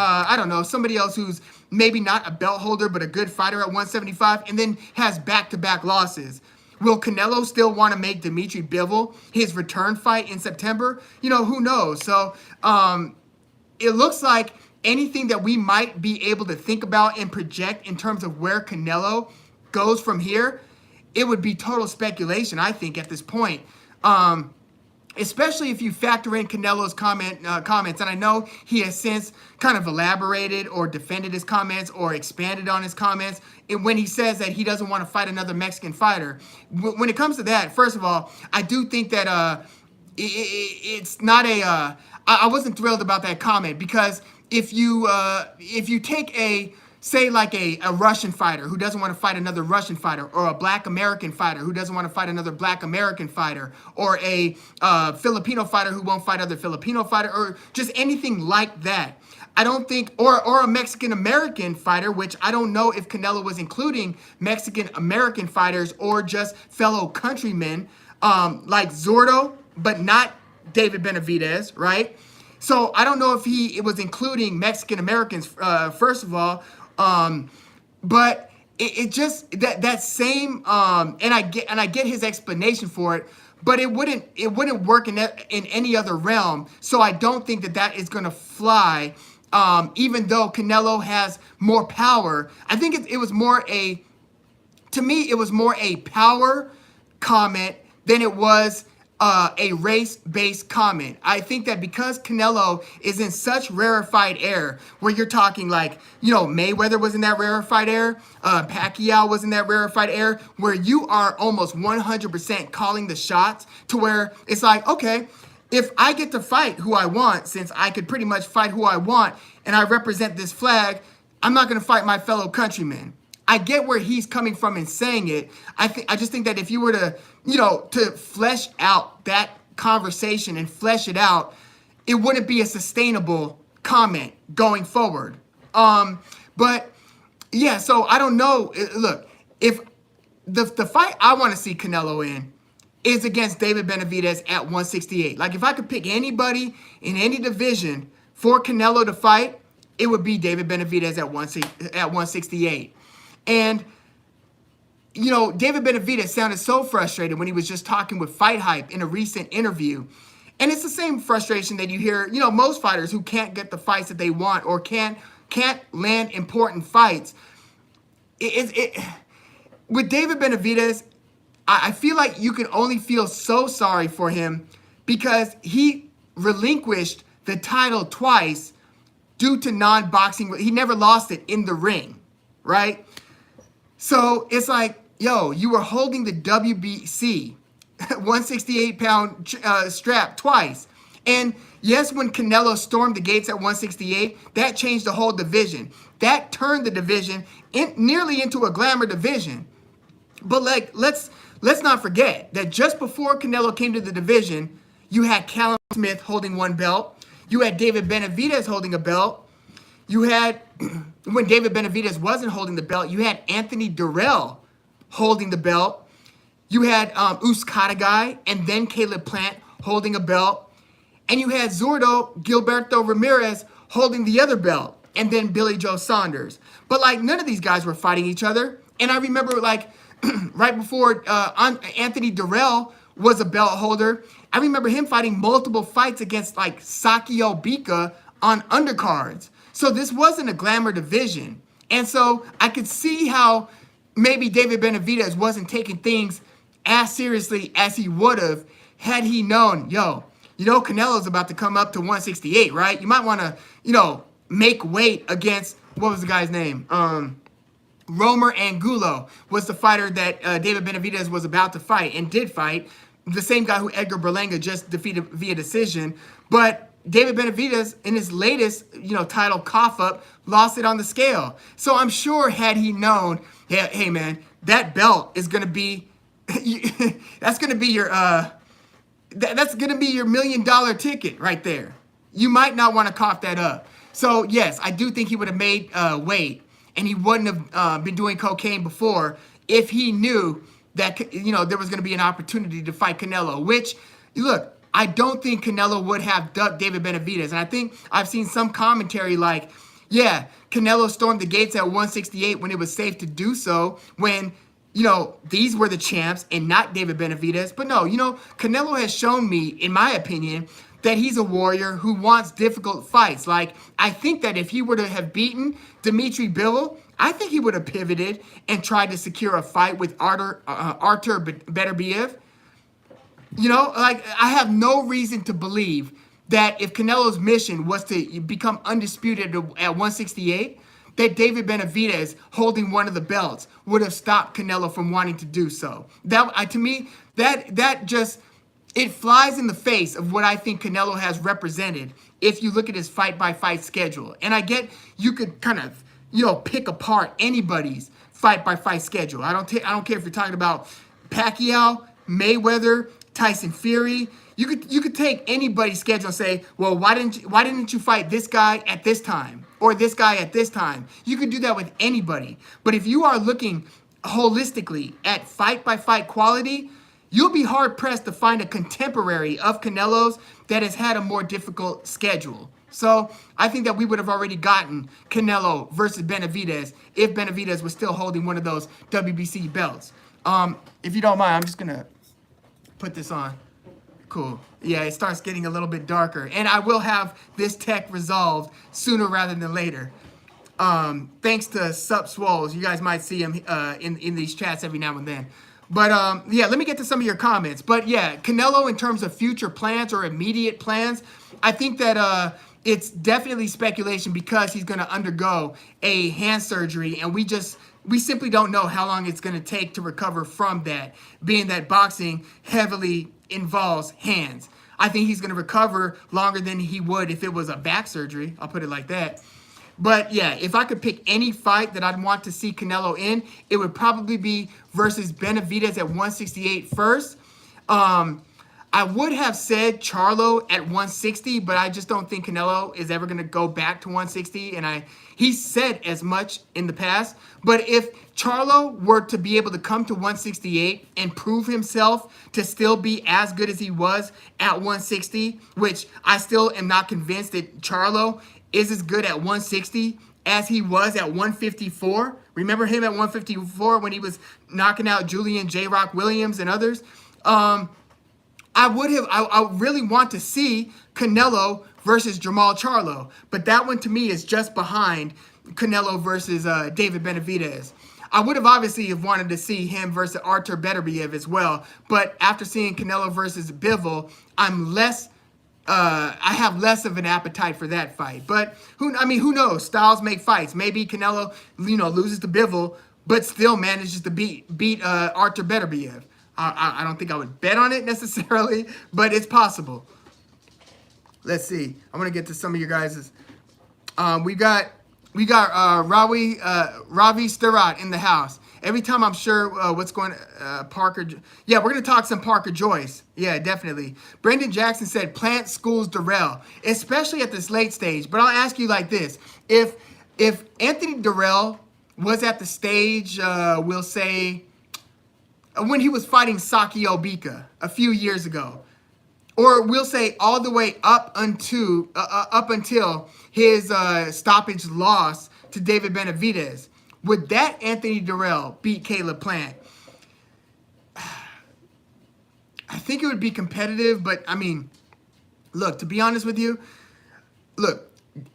somebody else who's maybe not a belt holder but a good fighter at 175, and then has back-to-back losses? Will Canelo still want to make Dimitri Bivol his return fight in September? Who knows? So it looks like anything that we might be able to think about and project in terms of where Canelo goes from here, it would be total speculation, I think, at this point. Especially if you factor in Canelo's comments. And I know he has since kind of elaborated or defended his comments or expanded on his comments when he says that he doesn't want to fight another Mexican fighter. When it comes to that, first of all, I do think that it's not I wasn't thrilled about that comment, because if you take say like a Russian fighter who doesn't want to fight another Russian fighter, or a Black American fighter who doesn't want to fight another Black American fighter, or a Filipino fighter who won't fight other Filipino fighter, or just anything like that. I don't think, or a Mexican-American fighter, which I don't know if Canelo was including Mexican-American fighters or just fellow countrymen, like Zurdo, but not David Benavidez, right? So I don't know if it was including Mexican-Americans, first of all, but it just, that same, and I get his explanation for it, but it wouldn't work in any other realm. So I don't think that is going to fly. Even though Canelo has more power, I think it was more to me, it was more a power comment than it was a race-based comment. I think that because Canelo is in such rarefied air, where you're talking like, Mayweather was in that rarefied air, Pacquiao was in that rarefied air, where you are almost 100% calling the shots, to where it's like, okay, if I get to fight who I want, since I could pretty much fight who I want, and I represent this flag, I'm not going to fight my fellow countrymen. I get where he's coming from in saying it. I just think that if you were to, to flesh out that conversation and flesh it out, it wouldn't be a sustainable comment going forward. But yeah, so I don't know. Look, if the fight I want to see Canelo in is against David Benavidez at 168. Like, if I could pick anybody in any division for Canelo to fight, it would be David Benavidez at 168. And, David Benavidez sounded so frustrated when he was just talking with FightHype in a recent interview. And it's the same frustration that you hear, most fighters who can't get the fights that they want or can't land important fights. With David Benavidez, I feel like you can only feel so sorry for him because he relinquished the title twice due to non-boxing. He never lost it in the ring, right? So it's like, yo, you were holding the WBC 168-pound strap twice. And yes, when Canelo stormed the gates at 168, that changed the whole division. That turned the division nearly into a glamour division. But like, let's not forget that just before Canelo came to the division, you had Callum Smith holding one belt. You had David Benavidez holding a belt. You had, when David Benavidez wasn't holding the belt, you had Anthony Durrell holding the belt. You had Uskadagai and then Caleb Plant holding a belt. And you had Zurdo Gilberto Ramirez holding the other belt. And then Billy Joe Saunders. But like, none of these guys were fighting each other. And I remember like right before Anthony Durrell was a belt holder, I remember him fighting multiple fights against like Sakio Bika on undercards. So this wasn't a glamour division. And so I could see how maybe David Benavidez wasn't taking things as seriously as he would have had he known, Canelo's about to come up to 168, right? You might want to, make weight against, what was the guy's name? Romer Angulo was the fighter that David Benavidez was about to fight and did fight. The same guy who Edgar Berlanga just defeated via decision. But David Benavidez, in his latest, title cough-up, lost it on the scale. So I'm sure had he known, hey man, that belt is going to be, that's going to be your, that's going to be your $1 million ticket right there. You might not want to cough that up. So yes, I do think he would have made weight, and he wouldn't have been doing cocaine before if he knew that, there was going to be an opportunity to fight Canelo, which, look, I don't think Canelo would have ducked David Benavidez. And I think I've seen some commentary like, yeah, Canelo stormed the gates at 168 when it was safe to do so, when, these were the champs and not David Benavidez. But no, Canelo has shown me, in my opinion, that he's a warrior who wants difficult fights. Like, I think that if he were to have beaten Dmitry Bivol, I think he would have pivoted and tried to secure a fight with Artur Beterbiev. I have no reason to believe that if Canelo's mission was to become undisputed at 168, that David Benavidez holding one of the belts would have stopped Canelo from wanting to do so. To me, that just, it flies in the face of what I think Canelo has represented if you look at his fight-by-fight schedule. And I get you could kind of, pick apart anybody's fight-by-fight schedule. I don't care if you're talking about Pacquiao, Mayweather, Tyson Fury. You could take anybody's schedule and say, well, why didn't you fight this guy at this time or this guy at this time? You could do that with anybody. But if you are looking holistically at fight by fight quality, you'll be hard pressed to find a contemporary of Canelo's that has had a more difficult schedule. So I think that we would have already gotten Canelo versus Benavidez if Benavidez was still holding one of those WBC belts. If you don't mind, I'm just gonna put this on. Cool. Yeah, it starts getting a little bit darker. And I will have this tech resolved sooner rather than later. Thanks to Sup Swoles. You guys might see him in these chats every now and then. But yeah, let me get to some of your comments. But yeah, Canelo in terms of future plans or immediate plans, I think that it's definitely speculation because he's going to undergo a hand surgery. And we simply don't know how long it's going to take to recover from that, being that boxing heavily involves hands. I think he's going to recover longer than he would if it was a back surgery. I'll put it like that. But yeah, if I could pick any fight that I'd want to see Canelo in, it would probably be versus Benavidez at 168 first. I would have said Charlo at 160, but I just don't think Canelo is ever going to go back to 160. And he said as much in the past. But if Charlo were to be able to come to 168 and prove himself to still be as good as he was at 160, which I still am not convinced that Charlo is as good at 160 as he was at 154. Remember him at 154 when he was knocking out Julian J. Rock Williams and others? I really want to see Canelo versus Jamal Charlo, but that one to me is just behind Canelo versus David Benavidez. I would have obviously have wanted to see him versus Artur Beterbiev as well, but after seeing Canelo versus Bivol, I have less of an appetite for that fight. But who knows? Styles make fights. Maybe Canelo, loses to Bivol, but still manages to beat Artur Beterbiev. I don't think I would bet on it necessarily, but it's possible. Let's see. I'm gonna get to some of your guys's. We got Ravi Sterat in the house. Every time I'm sure what's going Parker. Yeah, we're going to talk some Parker Joyce. Yeah, definitely. Brendan Jackson said Plant schools Durrell, especially at this late stage. But I'll ask you like this. If Anthony Durrell was at the stage, we'll say, when he was fighting Saki Obika a few years ago, or we'll say all the way up until his stoppage loss to David Benavidez, would that Anthony Durrell beat Caleb Plant? I think it would be competitive, but I mean, look, to be honest with you,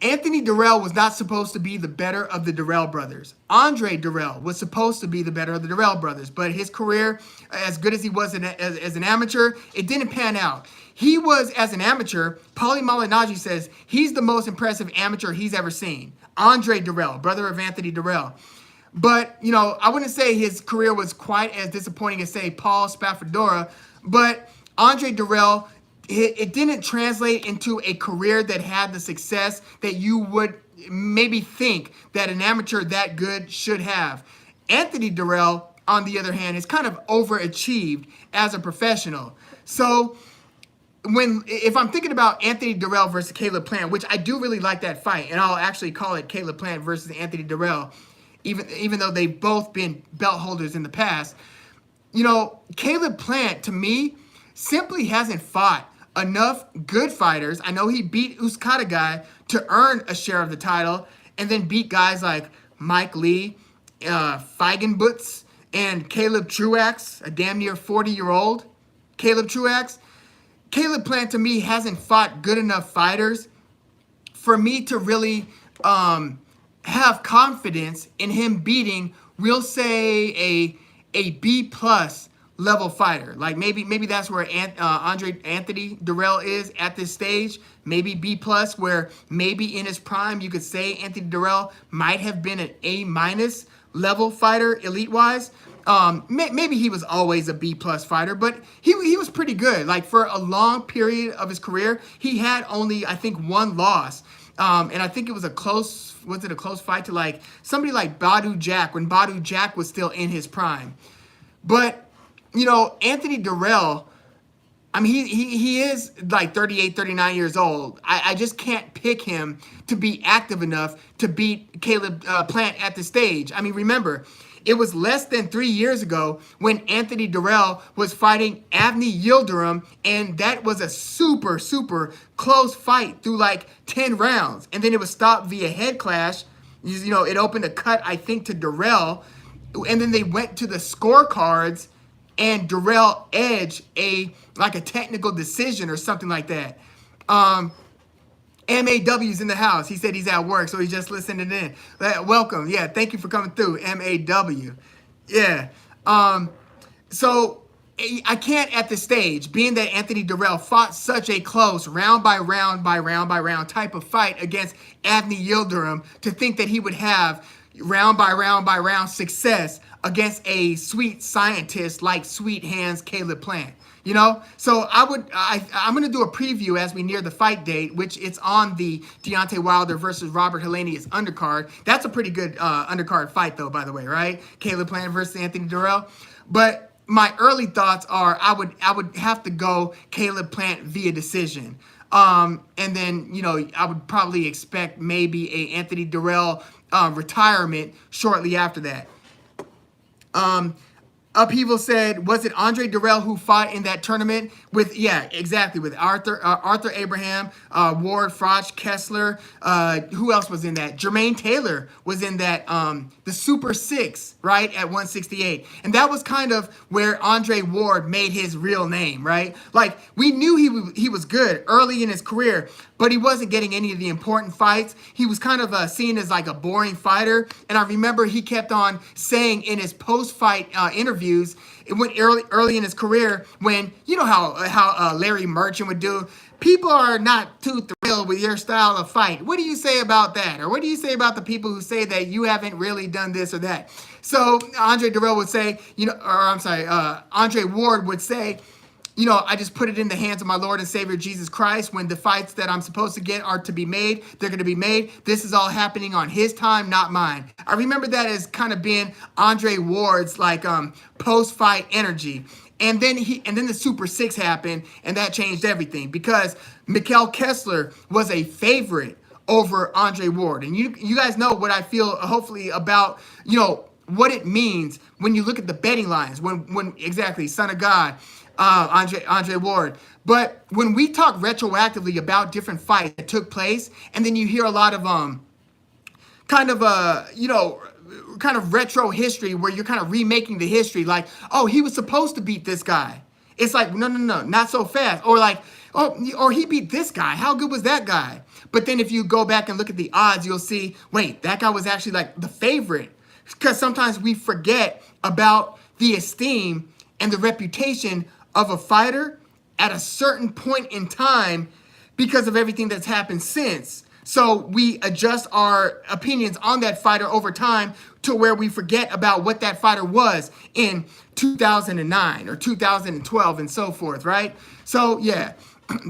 Anthony Durrell was not supposed to be the better of the Durrell brothers. Andre Durrell was supposed to be the better of the Durrell brothers, but his career, as good as he was as an amateur, it didn't pan out. He was, as an amateur, Paulie Malignaggi says he's the most impressive amateur he's ever seen. Andre Durrell, brother of Anthony Durrell. But, I wouldn't say his career was quite as disappointing as, say, Paul Spaffordora, but Andre Durrell, it didn't translate into a career that had the success that you would maybe think that an amateur that good should have. Anthony Durrell, on the other hand, is kind of overachieved as a professional. So if I'm thinking about Anthony Durrell versus Caleb Plant, which I do really like that fight, and I'll actually call it Caleb Plant versus Anthony Durrell, even though they've both been belt holders in the past, Caleb Plant, to me, simply hasn't fought enough good fighters. I know he beat Uskata guy to earn a share of the title, and then beat guys like Mike Lee, Feigenbutz, and Caleb Truax, a damn near 40-year-old Caleb Truax. Caleb Plant, to me, hasn't fought good enough fighters for me to really have confidence in him beating, we'll say, a B-plus level fighter. Like maybe that's where Anthony Durrell is at this stage. Maybe B-plus, where maybe in his prime you could say Anthony Durrell might have been an A- level fighter elite-wise. Maybe he was always a B-plus fighter, but he was pretty good. Like for a long period of his career, he had only, I think, one loss. And I think it was a close fight to like somebody like Badu Jack when Badu Jack was still in his prime. But, Anthony Durrell, I mean, he is like 38, 39 years old. I just can't pick him to be active enough to beat Caleb Plant at the stage. I mean, remember, it was less than 3 years ago when Anthony Durrell was fighting Avni Yildirim, and that was a super, super close fight through like 10 rounds. And then it was stopped via head clash. You know, it opened a cut, I think, to Durrell. And then they went to the scorecards, and Durrell edged a technical decision or something like that. MAW's in the house. He said he's at work, so he's just listening in. Welcome. Yeah, thank you for coming through, MAW. Yeah. So I can't at this stage, being that Anthony Durrell fought such a close round by round by round by round type of fight against Avni Yildirim, to think that he would have round by round by round success against a sweet scientist like Sweet Hands Caleb Plant. You know, so I'm going to do a preview as we near the fight date, which it's on the Deontay Wilder versus Robert Helenius undercard. That's a pretty good undercard fight, though, by the way, right? Caleb Plant versus Anthony Durrell. But my early thoughts are I would have to go Caleb Plant via decision. And then, you know, I would probably expect maybe a Anthony Durrell retirement shortly after that. Upheaval said, was it Andre Durrell who fought in that tournament with, yeah, exactly, with Arthur Abraham, Ward, Froch, Kessler, who else was in that? Jermaine Taylor was in that, the Super Six, right, at 168. And that was kind of where Andre Ward made his real name, right? Like, we knew he was good early in his career, but he wasn't getting any of the important fights. He was kind of seen as like a boring fighter. And I remember he kept on saying in his post-fight interviews, it went early in his career, when, you know how Larry Merchant would do, people are not too thrilled with your style of fight. What do you say about that? Or what do you say about the people who say that you haven't really done this or that? So Andre Durrell would say, you know, or I'm sorry, Andre Ward would say, you know, I just put it in the hands of my Lord and Savior Jesus Christ. When the fights that I'm supposed to get are to be made, they're going to be made. This is all happening on his time, not mine. I remember that as kind of being Andre Ward's like post-fight energy. And then the Super Six happened, and that changed everything, because Mikhail Kessler was a favorite over Andre Ward. And you guys know what I feel, hopefully, about, you know, what it means when you look at the betting lines. When exactly, Son of God, Andre Ward. But when we talk retroactively about different fights that took place, and then you hear a lot of kind of retro history where you're kind of remaking the history, like, oh, he was supposed to beat this guy. It's like, no, not so fast. Or like, oh, or he beat this guy. How good was that guy? But then if you go back and look at the odds, you'll see, wait, that guy was actually like the favorite. Because sometimes we forget about the esteem and the reputation of a fighter at a certain point in time because of everything that's happened since. So we adjust our opinions on that fighter over time to where we forget about what that fighter was in 2009 or 2012 and so forth, right? So yeah,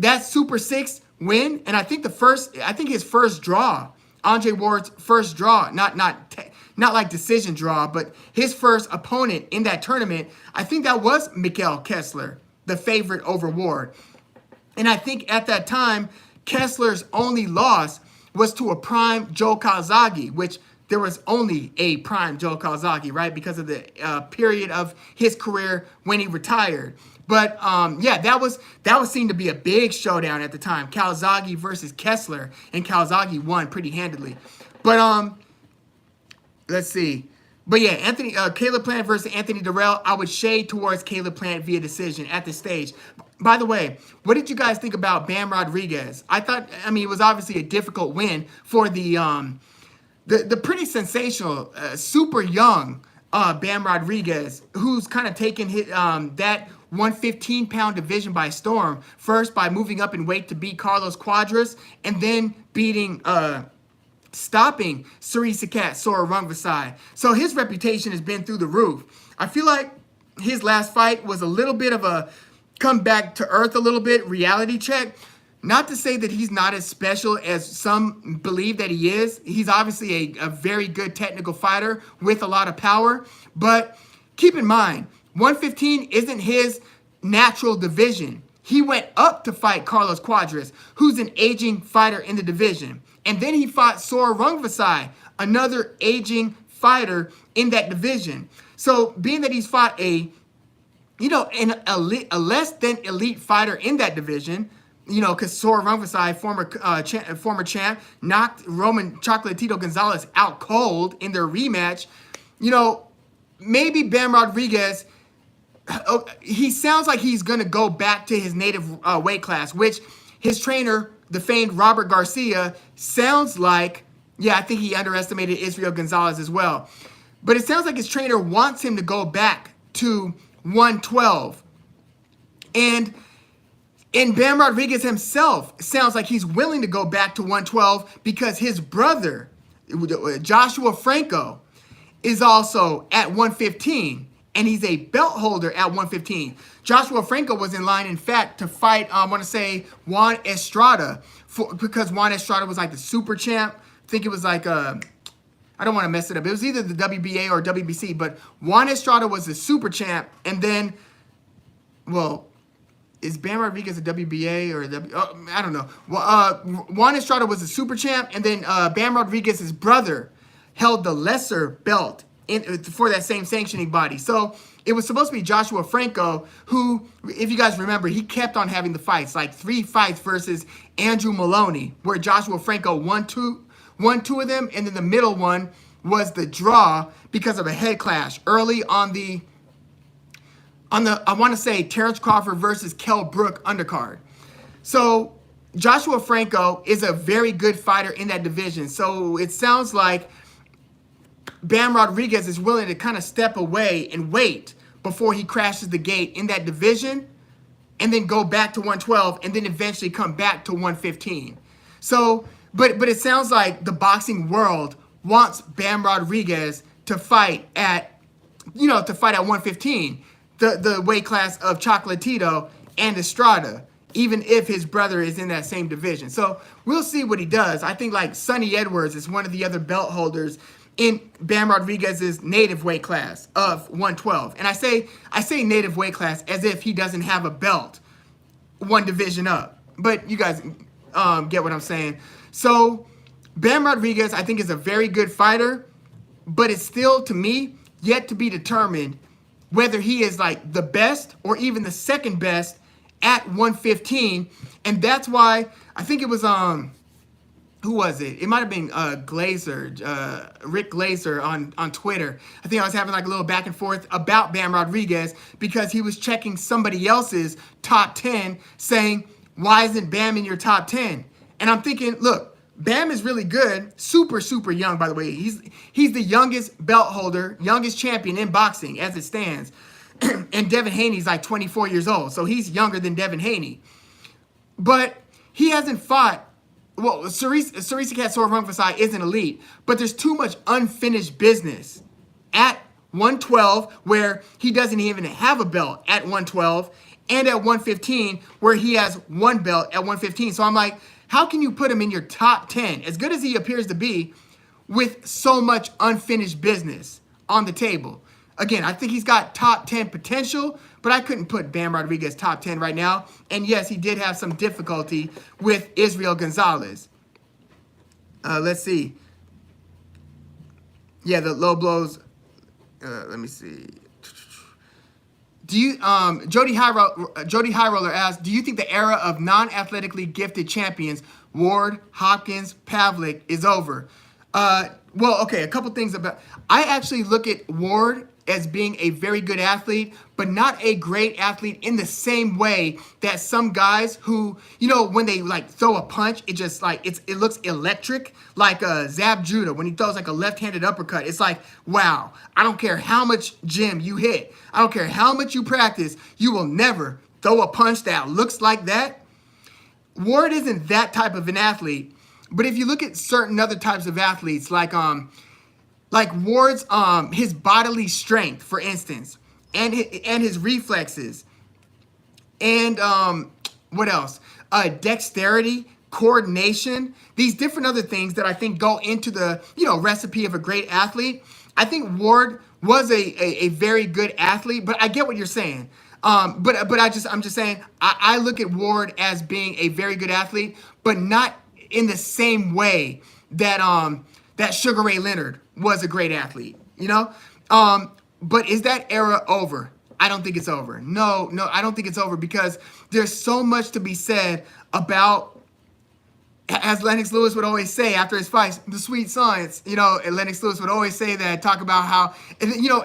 that Super Six win, and I think his first draw, Andre Ward's first draw, not like decision draw, but his first opponent in that tournament, I think that was Mikhail Kessler, the favorite over Ward. And I think at that time, Kessler's only loss was to a prime Joe Calzaghe, which there was only a prime Joe Calzaghe, right? Because of the period of his career when he retired. But yeah, that was seen to be a big showdown at the time, Calzaghe versus Kessler, and Calzaghe won pretty handedly. But let's see. But yeah, Caleb Plant versus Anthony Durrell, I would shade towards Caleb Plant via decision at this stage. By the way, what did you guys think about Bam Rodriguez? I mean, it was obviously a difficult win for the pretty sensational, super young Bam Rodriguez, who's kind of taken that 115-pound division by storm, first by moving up in weight to beat Carlos Cuadras, and then stopping Suri Sakat, Sora Rungvisai. So his reputation has been through the roof. I feel like his last fight was a little bit of a come back to earth, a little bit reality check. Not to say that he's not as special as some believe that he is. He's obviously a very good technical fighter with a lot of power. But keep in mind, 115 isn't his natural division. he went up to fight Carlos Cuadras, who's an aging fighter in the division. And then he fought Sora Rungvisai, another aging fighter in that division. So being that he's fought a less than elite fighter in that division, because Sora Rungvisai, former champ, knocked Roman Chocolatito Gonzalez out cold in their rematch. Maybe Bam Rodriguez, he sounds like he's going to go back to his native weight class, which his trainer, the famed Robert Garcia, sounds like, I think he underestimated Israel Gonzalez as well. But it sounds like his trainer wants him to go back to 112. And Bam Rodriguez himself sounds like he's willing to go back to 112 because his brother, Joshua Franco, is also at 115. And he's a belt holder at 115. Joshua Franco was in line, in fact, to fight, I want to say, Juan Estrada, because Juan Estrada was like the super champ. I think it was like, I don't want to mess it up. It was either the WBA or WBC, but Juan Estrada was the super champ. And then, is Bam Rodriguez a WBA or I don't know. Juan Estrada was the super champ, and then Bam Rodriguez's brother held the lesser belt for that same sanctioning body. So it was supposed to be Joshua Franco, who, if you guys remember, he kept on having the fights, like 3 fights versus Andrew Maloney, where Joshua Franco won two of them, and then the middle one was the draw because of a head clash early on the I want to say Terrence Crawford versus Kell Brook undercard. So Joshua Franco is a very good fighter in that division. So it sounds like Bam Rodriguez is willing to kind of step away and wait before he crashes the gate in that division, and then go back to 112, and then eventually come back to 115. So, but it sounds like the boxing world wants Bam Rodriguez to fight at 115, the weight class of Chocolatito and Estrada, even if his brother is in that same division. So we'll see what he does. I think like Sonny Edwards is one of the other belt holders in Bam Rodriguez's native weight class of 112. And I say native weight class as if he doesn't have a belt one division up. But you guys get what I'm saying. So Bam Rodriguez, I think, is a very good fighter, but it's still, to me, yet to be determined whether he is like the best or even the second best at 115. And that's why I think it was who was it? It might have been Glazer, Rick Glazer on Twitter. I think I was having like a little back and forth about Bam Rodriguez because he was checking somebody else's top 10 saying, why isn't Bam in your top 10? And I'm thinking, look, Bam is really good, super, super young, by the way. He's the youngest belt holder, youngest champion in boxing as it stands. And Devin Haney's like 24 years old, so he's younger than Devin Haney. But he hasn't fought. Well, Sarisa Cat Sora Rungvisai isn't elite, but there's too much unfinished business at 112 where he doesn't even have a belt at 112, and at 115 where he has one belt at 115. So I'm like, how can you put him in your top 10, as good as he appears to be, with so much unfinished business on the table? Again, I think he's got top 10 potential, but I couldn't put Bam Rodriguez top 10 right now. And yes, he did have some difficulty with Israel Gonzalez. Let's see. Yeah, the low blows. Let me see. Do you, Jody Highroller asks, do you think the era of non-athletically gifted champions, Ward, Hopkins, Pavlik, is over? Well, okay, a couple things about, I actually look at Ward as being a very good athlete, but not a great athlete in the same way that some guys who, when they like throw a punch, it just like, it looks electric, like Zab Judah, when he throws like a left-handed uppercut. It's like, wow, I don't care how much gym you hit. I don't care how much you practice. You will never throw a punch that looks like that. Ward isn't that type of an athlete, but if you look at certain other types of athletes, like Ward's, his bodily strength, for instance, and his reflexes, and what else? Dexterity, coordination, these different other things that I think go into the recipe of a great athlete. I think Ward was a very good athlete, but I get what you're saying. But I'm just saying I look at Ward as being a very good athlete, but not in the same way that that Sugar Ray Leonard was a great athlete. But is that era over? I don't think it's over. No, I don't think it's over because there's so much to be said about, as Lennox Lewis would always say after his fights, the sweet science. Lennox Lewis would always say that, talk about how,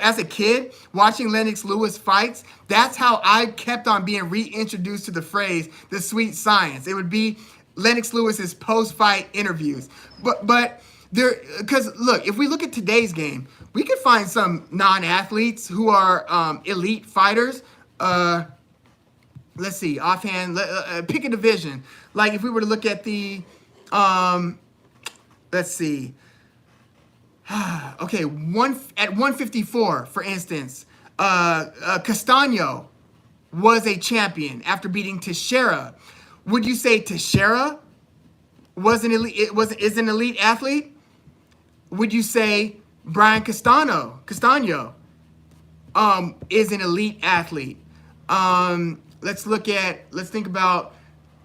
as a kid, watching Lennox Lewis fights, that's how I kept on being reintroduced to the phrase, the sweet science. It would be Lennox Lewis's post-fight interviews. But there, because look, if we look at today's game, we could find some non-athletes who are elite fighters. Let's see, offhand, pick a division. Like if we were to look at the, let's see. Okay, at 154, for instance, Castano was a champion after beating Teixeira. Would you say Teixeira was an elite athlete? Would you say Brian Castano is an elite athlete? Let's think about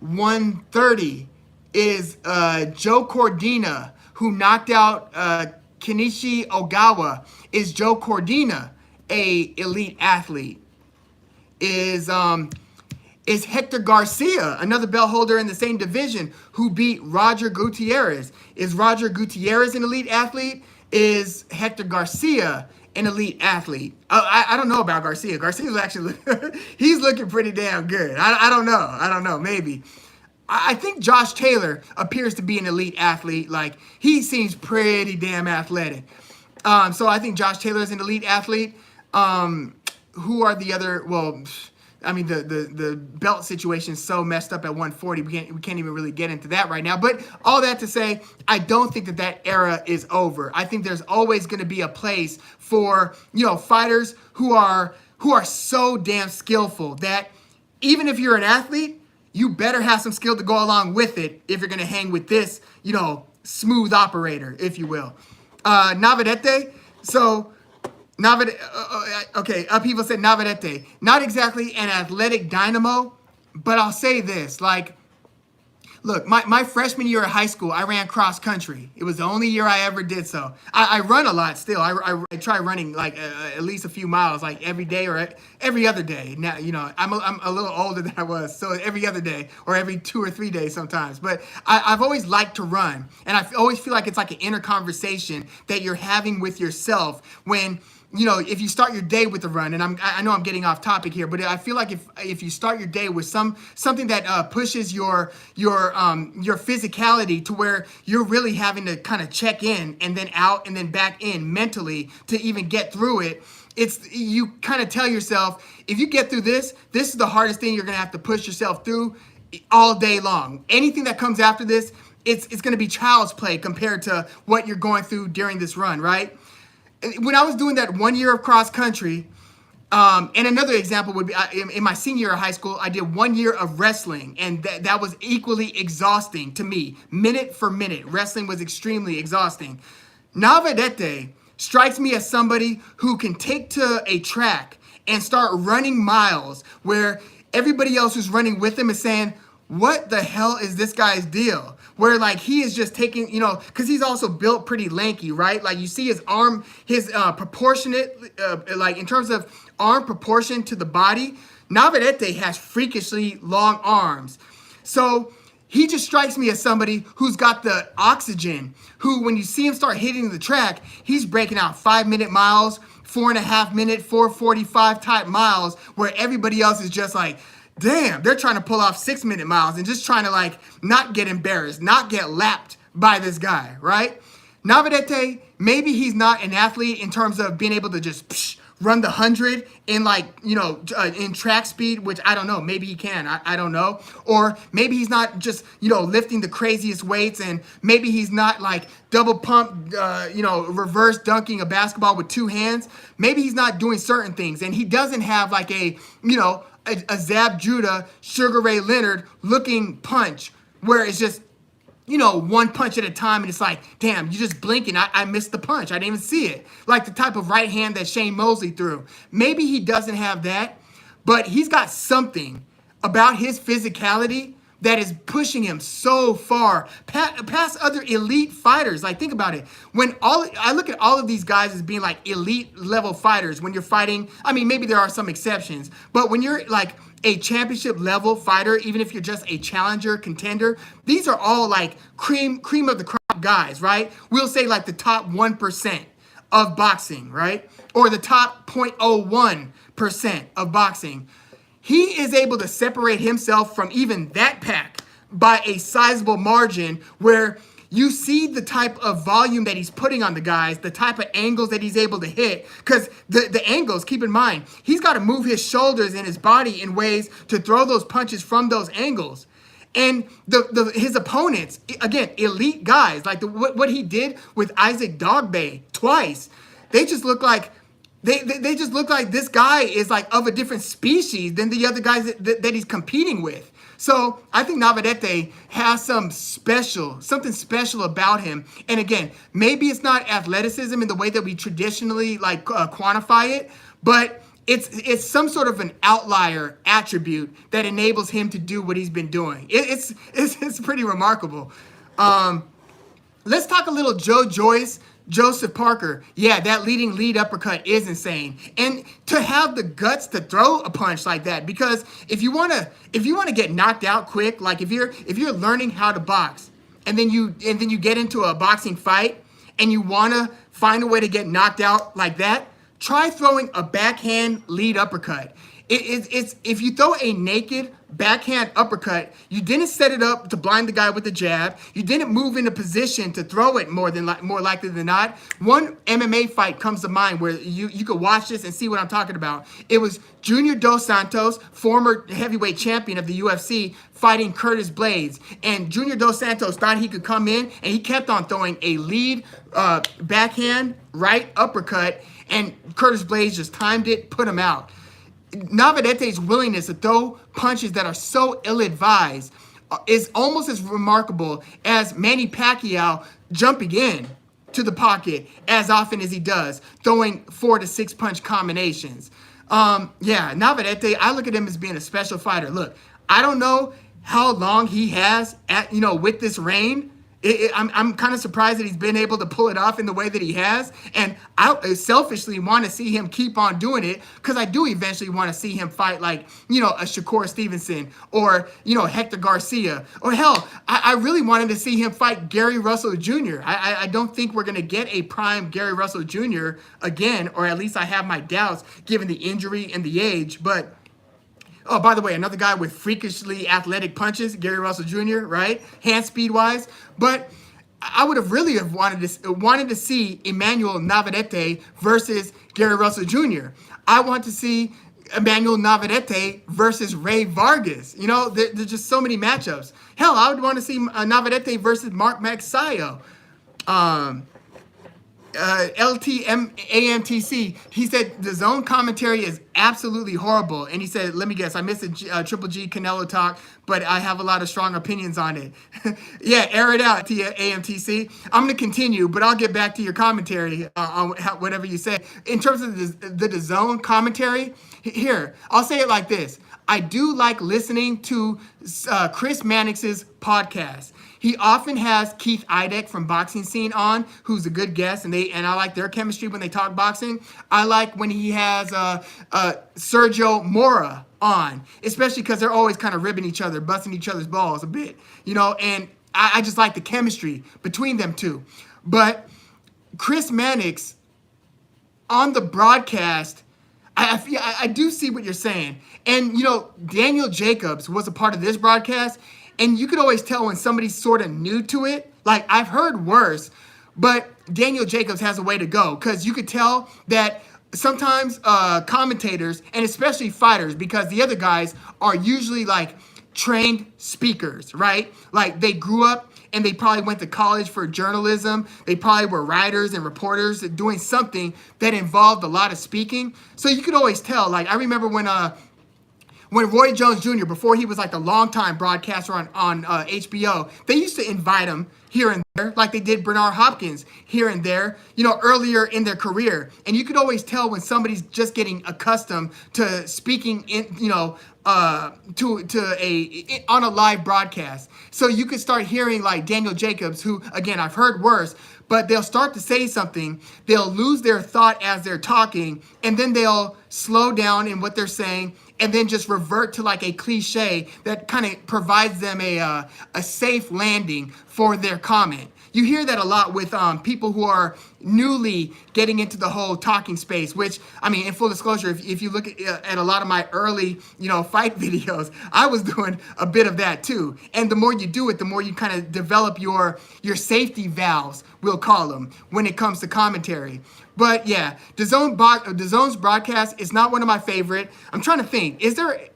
130 is Joe Cordina, who knocked out Kenichi Ogawa. Is Joe Cordina a elite athlete? Is Hector Garcia, another belt holder in the same division, who beat Roger Gutierrez? Is Roger Gutierrez an elite athlete? Is Hector Garcia an elite athlete? I don't know about Garcia. Garcia's actually he's looking pretty damn good. I don't know. Maybe. I think Josh Taylor appears to be an elite athlete. Like, he seems pretty damn athletic. So I think Josh Taylor is an elite athlete. Who are the other? Well, I mean, the belt situation is so messed up at 140. We can't even really get into that right now. But all that to say, I don't think that era is over. I think there's always going to be a place for, fighters who are so damn skillful that even if you're an athlete, you better have some skill to go along with it if you're going to hang with this, smooth operator, if you will. Navarrete. So okay, Upheaval said Navarrete. Not exactly an athletic dynamo, but I'll say this. Look, my freshman year of high school, I ran cross country. It was the only year I ever did so. I run a lot still. I try running at least a few miles, like every day or every other day. Now, I'm a little older than I was, so every other day or every 2 or 3 days sometimes. But I've always liked to run, and I always feel like it's like an inner conversation that you're having with yourself when, if you start your day with a run, and I know I'm getting off topic here, but I feel like if you start your day with something that pushes your physicality to where you're really having to kind of check in and then out and then back in mentally to even get through it, you kind of tell yourself, if you get through this is the hardest thing you're gonna have to push yourself through all day long. Anything that comes after this, it's gonna be child's play compared to what you're going through during this run, right? When I was doing that 1 year of cross country, and another example would be in my senior year of high school, I did 1 year of wrestling, and that was equally exhausting to me, minute for minute. Wrestling was extremely exhausting. Navarrete strikes me as somebody who can take to a track and start running miles where everybody else who's running with him is saying, what the hell is this guy's deal? Where he is just taking, because he's also built pretty lanky, right? Like you see his arm, his proportionate, in terms of arm proportion to the body, Navarrete has freakishly long arms. So he just strikes me as somebody who's got the oxygen, who when you see him start hitting the track, he's breaking out 5-minute miles, 4.5 minute, 4:45 type miles, where everybody else is just like, damn, they're trying to pull off 6-minute miles and just trying to not get embarrassed, not get lapped by this guy, right? Navarrete, maybe he's not an athlete in terms of being able to just run the 100 in in track speed, which I don't know. Maybe he can. I don't know. Or maybe he's not just, lifting the craziest weights, and maybe he's not double pump, reverse dunking a basketball with 2 hands. Maybe he's not doing certain things, and he doesn't have a Zab Judah, Sugar Ray Leonard looking punch where it's just, one punch at a time, and it's like, damn, you just blink and I missed the punch. I didn't even see it. Like the type of right hand that Shane Mosley threw. Maybe he doesn't have that, but he's got something about his physicality that is pushing him so far past other elite fighters. Like, think about it. I look at all of these guys as being like elite level fighters when you're fighting. I mean, maybe there are some exceptions, but when you're like a championship level fighter, even if you're just a challenger contender, these are all like cream of the crop guys, right? We'll say like the top 1% of boxing, right? Or the top 0.01% of boxing. He is able to separate himself from even that pack by a sizable margin, where you see the type of volume that he's putting on the guys, the type of angles that he's able to hit. Because the angles, keep in mind, he's got to move his shoulders and his body in ways to throw those punches from those angles. And his opponents, again, elite guys, like what he did with Isaac Dogboe twice, they just look like They just look like this guy is like of a different species than the other guys that he's competing with. So I think Navarrete has something special about him. And again, maybe it's not athleticism in the way that we traditionally like quantify it, but it's some sort of an outlier attribute that enables him to do what he's been doing. It's pretty remarkable. Let's talk a little Joyce. Joyce-Parker, yeah, that lead uppercut is insane. And to have the guts to throw a punch like that, because if you wanna get knocked out quick, like if you're learning how to box, and then you get into a boxing fight and you wanna find a way to get knocked out like that, try throwing a backhand lead uppercut. It's if you throw a naked backhand uppercut, you didn't set it up to blind the guy with the jab. You didn't move into position to throw it more likely than not. One MMA fight comes to mind where you could watch this and see what I'm talking about. It was Junior Dos Santos, former heavyweight champion of the UFC, fighting Curtis Blades. And Junior Dos Santos thought he could come in, and he kept on throwing a lead backhand right uppercut, and Curtis Blades just timed it, put him out. Navarrete's willingness to throw punches that are so ill-advised is almost as remarkable as Manny Pacquiao jumping in to the pocket as often as he does, throwing 4 to 6 punch combinations. Yeah, Navarrete, I look at him as being a special fighter. Look, I don't know how long he has with this reign. I'm kind of surprised that he's been able to pull it off in the way that he has. And I selfishly want to see him keep on doing it, because I do eventually want to see him fight like, a Shakur Stevenson or, Hector Garcia. Or hell, I really wanted to see him fight Gary Russell Jr. I don't think we're going to get a prime Gary Russell Jr. again, or at least I have my doubts given the injury and the age. But oh, by the way, another guy with freakishly athletic punches, Gary Russell Jr., right? Hand speed wise. But I would have really wanted to see Emmanuel Navarrete versus Gary Russell Jr. I want to see Emmanuel Navarrete versus Ray Vargas. There's just so many matchups. Hell, I would want to see Navarrete versus Mark Magsayo. LTMAMTC, he said the zone commentary is absolutely horrible, and he said, let me guess, I missed a Triple G Canelo talk, but I have a lot of strong opinions on it. Yeah, air it out, AMTC. I'm going to continue, but I'll get back to your commentary on whatever you say. In terms of the zone commentary, here, I'll say it like this. I do like listening to Chris Mannix's podcast. He often has Keith Idek from Boxing Scene on, who's a good guest, and I like their chemistry when they talk boxing. I like when he has Sergio Mora on, especially because they're always kind of ribbing each other, busting each other's balls a bit, and I just like the chemistry between them two. But Chris Mannix on the broadcast, I do see what you're saying. And, Daniel Jacobs was a part of this broadcast, and you could always tell when somebody's sort of new to it. Like, I've heard worse, but Daniel Jacobs has a way to go, because you could tell that sometimes commentators, and especially fighters, because the other guys are usually like trained speakers, right? Like, they grew up and they probably went to college for journalism. They probably were writers and reporters doing something that involved a lot of speaking. So you could always tell. Like, I remember when Roy Jones Jr., before he was like a longtime broadcaster on HBO, they used to invite him here and there, like they did Bernard Hopkins here and there, earlier in their career. And you could always tell when somebody's just getting accustomed to speaking on a live broadcast. So you could start hearing like Daniel Jacobs, who, again, I've heard worse, but they'll start to say something, they'll lose their thought as they're talking, and then they'll slow down in what they're saying, and then just revert to like a cliche that kind of provides them a safe landing for their comment. You hear that a lot with people who are newly getting into the whole talking space, which, I mean, in full disclosure, if you look at a lot of my early, fight videos, I was doing a bit of that too. And the more you do it, the more you kind of develop your safety valves, we'll call them, when it comes to commentary. But yeah, DAZN's broadcast is not one of my favorite. I'm trying to think, is there,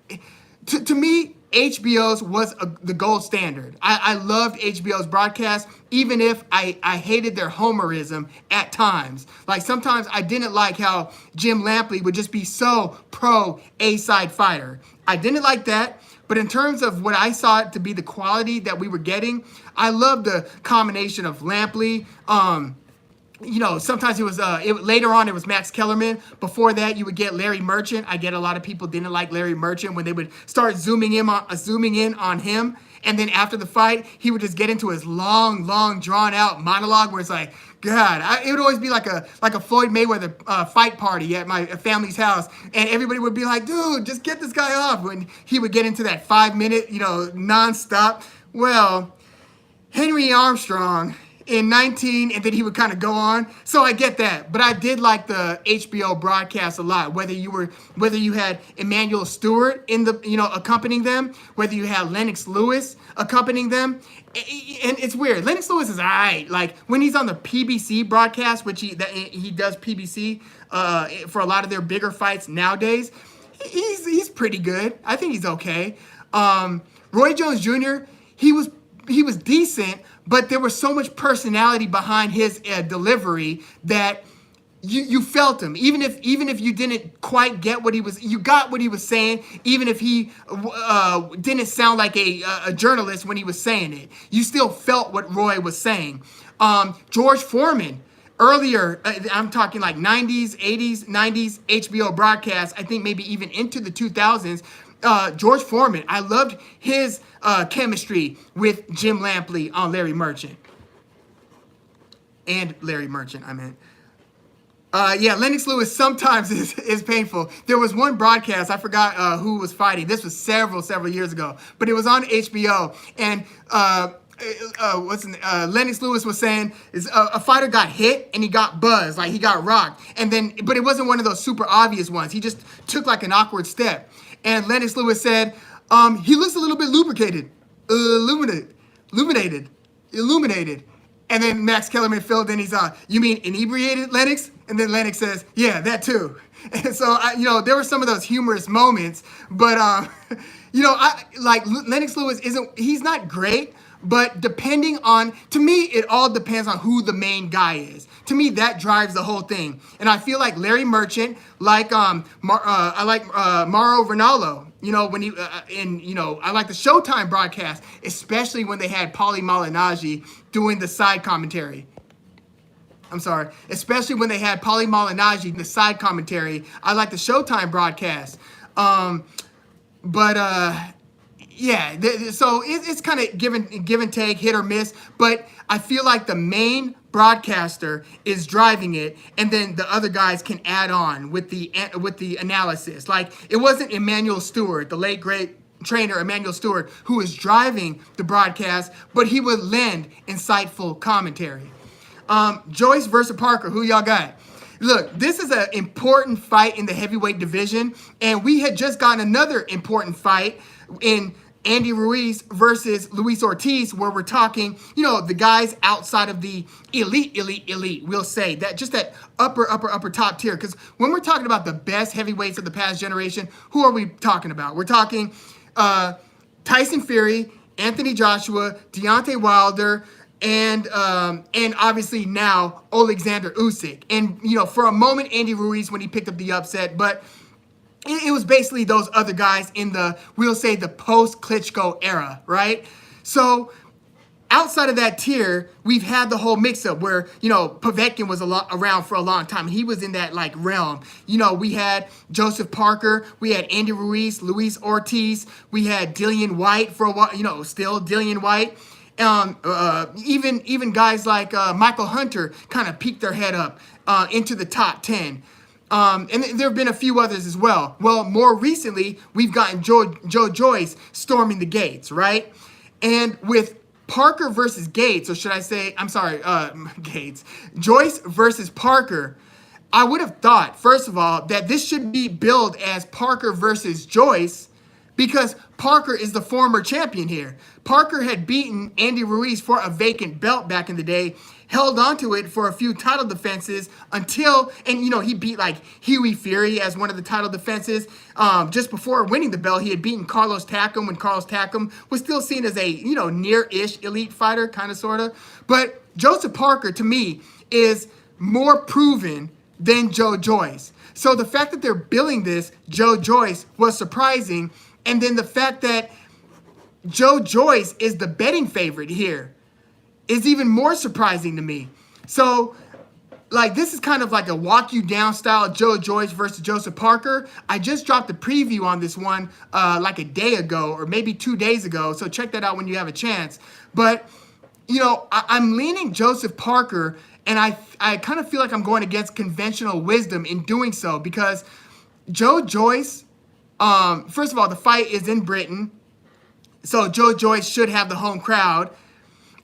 to me, HBO's was the gold standard. I loved HBO's broadcast, even if I hated their homerism at times. Like sometimes I didn't like how Jim Lampley would just be so pro A-side fighter. I didn't like that. But in terms of what I saw it to be the quality that we were getting, I loved the combination of Lampley, sometimes it was later on it was Max Kellerman. Before that, you would get Larry Merchant. I get a lot of people didn't like Larry Merchant when they would start zooming in on him, and then after the fight, he would just get into his long, drawn out monologue where it's like, God, it would always be like a Floyd Mayweather fight party at my family's house, and everybody would be like, dude, just get this guy off. When he would get into that 5-minute, nonstop. Well, Henry Armstrong in 19, and then he would kind of go on. So I get that, but I did like the HBO broadcast a lot. Whether you had Emmanuel Stewart in the accompanying them, whether you had Lennox Lewis accompanying them, and it's weird. Lennox Lewis is alright. Like when he's on the PBC broadcast, which he does PBC for a lot of their bigger fights nowadays, he's pretty good. I think he's okay. Roy Jones Jr. He was decent, but there was so much personality behind his delivery that you felt him. Even if you didn't quite get what you got what he was saying. Even if he didn't sound like a journalist when he was saying it, you still felt what Roy was saying. George Foreman. Earlier, I'm talking like 90s, 80s, 90s HBO broadcasts. I think maybe even into the 2000s. George Foreman, I loved his chemistry with Jim Lampley on Larry Merchant. And Larry Merchant, I meant. Lennox Lewis sometimes is painful. There was one broadcast, I forgot who was fighting. This was several years ago, but it was on HBO. And Lennox Lewis was saying a fighter got hit and he got buzzed, like he got rocked. But it wasn't one of those super obvious ones. He just took like an awkward step. And Lennox Lewis said, he looks a little bit illuminated. And then Max Kellerman filled in, you mean inebriated, Lennox? And then Lennox says, yeah, that too. And so, there were some of those humorous moments, but, Lennox Lewis he's not great, but to me, it all depends on who the main guy is. To me, that drives the whole thing. And I feel like Larry Merchant, I like Mauro Ranallo, when he, I like the Showtime broadcast, especially when they had Paulie Malignaggi doing the side commentary. Especially when they had Paulie Malignaggi in the side commentary. I like the Showtime broadcast. So it's kind of give and take, hit or miss. But I feel like the main broadcaster is driving it, and then the other guys can add on with the analysis. Like it wasn't Emmanuel Stewart, the late great trainer Emmanuel Stewart, who was driving the broadcast, but he would lend insightful commentary. Joyce versus Parker, who y'all got? Look, this is an important fight in the heavyweight division, and we had just gotten another important fight in Andy Ruiz versus Luis Ortiz, where we're talking, the guys outside of the elite, we'll say, that just that upper top tier. Because when we're talking about the best heavyweights of the past generation, who are we talking about? We're talking Tyson Fury, Anthony Joshua, Deontay Wilder, and obviously now Alexander Usyk. And, for a moment, Andy Ruiz when he picked up the upset, but it was basically those other guys in we'll say the post-Klitschko era, right? So outside of that tier, we've had the whole mix-up where, Povetkin was around for a long time. He was in that, realm. We had Joyce-Parker. We had Andy Ruiz, Luis Ortiz. We had Dillian White for a while, still Dillian White. Even guys like Michael Hunter kind of peeked their head up into the top 10. And there have been a few others as well. Well, more recently, we've gotten Joe Joyce storming the gates, right? And with Parker versus Gates, or should I say, Gates, Joyce versus Parker, I would have thought, first of all, that this should be billed as Parker versus Joyce because Parker is the former champion here. Parker had beaten Andy Ruiz for a vacant belt back in the day, held onto it for a few title defenses until, he beat Huey Fury as one of the title defenses. Just before winning the belt, he had beaten Carlos Takam when Carlos Takam was still seen as a, near-ish elite fighter, kind of, sort of. But Joyce-Parker, to me, is more proven than Joe Joyce. So the fact that they're billing this Joe Joyce was surprising. And then the fact that Joe Joyce is the betting favorite here is even more surprising to me. So, this is kind of like a walk you down style Joe Joyce versus Joyce-Parker. I just dropped a preview on this one a day ago or maybe 2 days ago. So check that out when you have a chance. But, I'm leaning Joyce-Parker, and I kind of feel like I'm going against conventional wisdom in doing so because Joe Joyce, first of all, the fight is in Britain. So Joe Joyce should have the home crowd.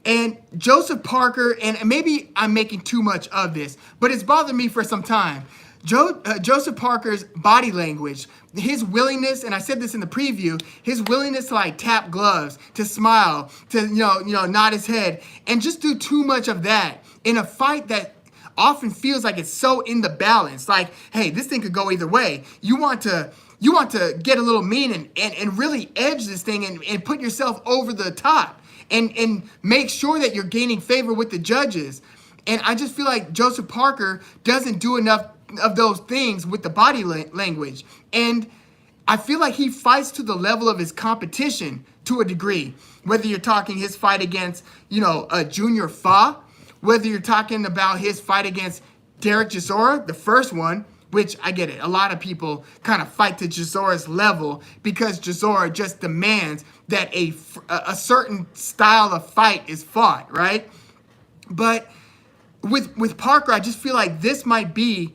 And Joyce-Parker, and maybe I'm making too much of this, but it's bothered me for some time. Joyce-Parker's body language, his willingness, and I said this in the preview, his willingness to tap gloves, to smile, to nod his head, and just do too much of that in a fight that often feels like it's so in the balance. Hey, this thing could go either way. You want to get a little mean and really edge this thing and put yourself over the top. And make sure that you're gaining favor with the judges. And I just feel like Joyce-Parker doesn't do enough of those things with the body language. And I feel like he fights to the level of his competition to a degree. Whether you're talking his fight against, a Junior Fa, whether you're talking about his fight against Derek Chisora, the first one, which I get it. A lot of people kind of fight to Chisora's level because Chisora just demands that a certain style of fight is fought, right? But with Parker, I just feel like this might be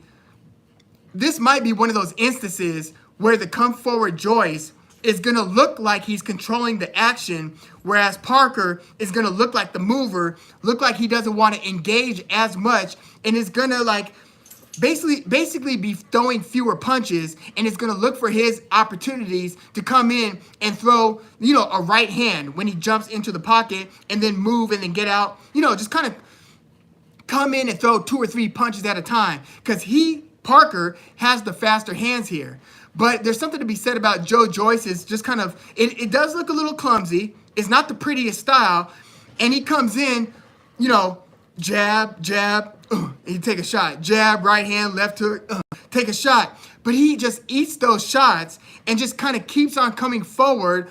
one of those instances where the come forward Joyce is going to look like he's controlling the action, whereas Parker is going to look like the mover, look like he doesn't want to engage as much, and is going to basically be throwing fewer punches, and it's going to look for his opportunities to come in and throw, a right hand when he jumps into the pocket and then move and then get out, just kind of come in and throw 2 or 3 punches at a time because Parker has the faster hands here. But there's something to be said about Joe Joyce's just kind of, it does look a little clumsy. It's not the prettiest style. And he comes in, jab, jab, he take a shot. Jab, right hand, left hook, take a shot. But he just eats those shots and just kind of keeps on coming forward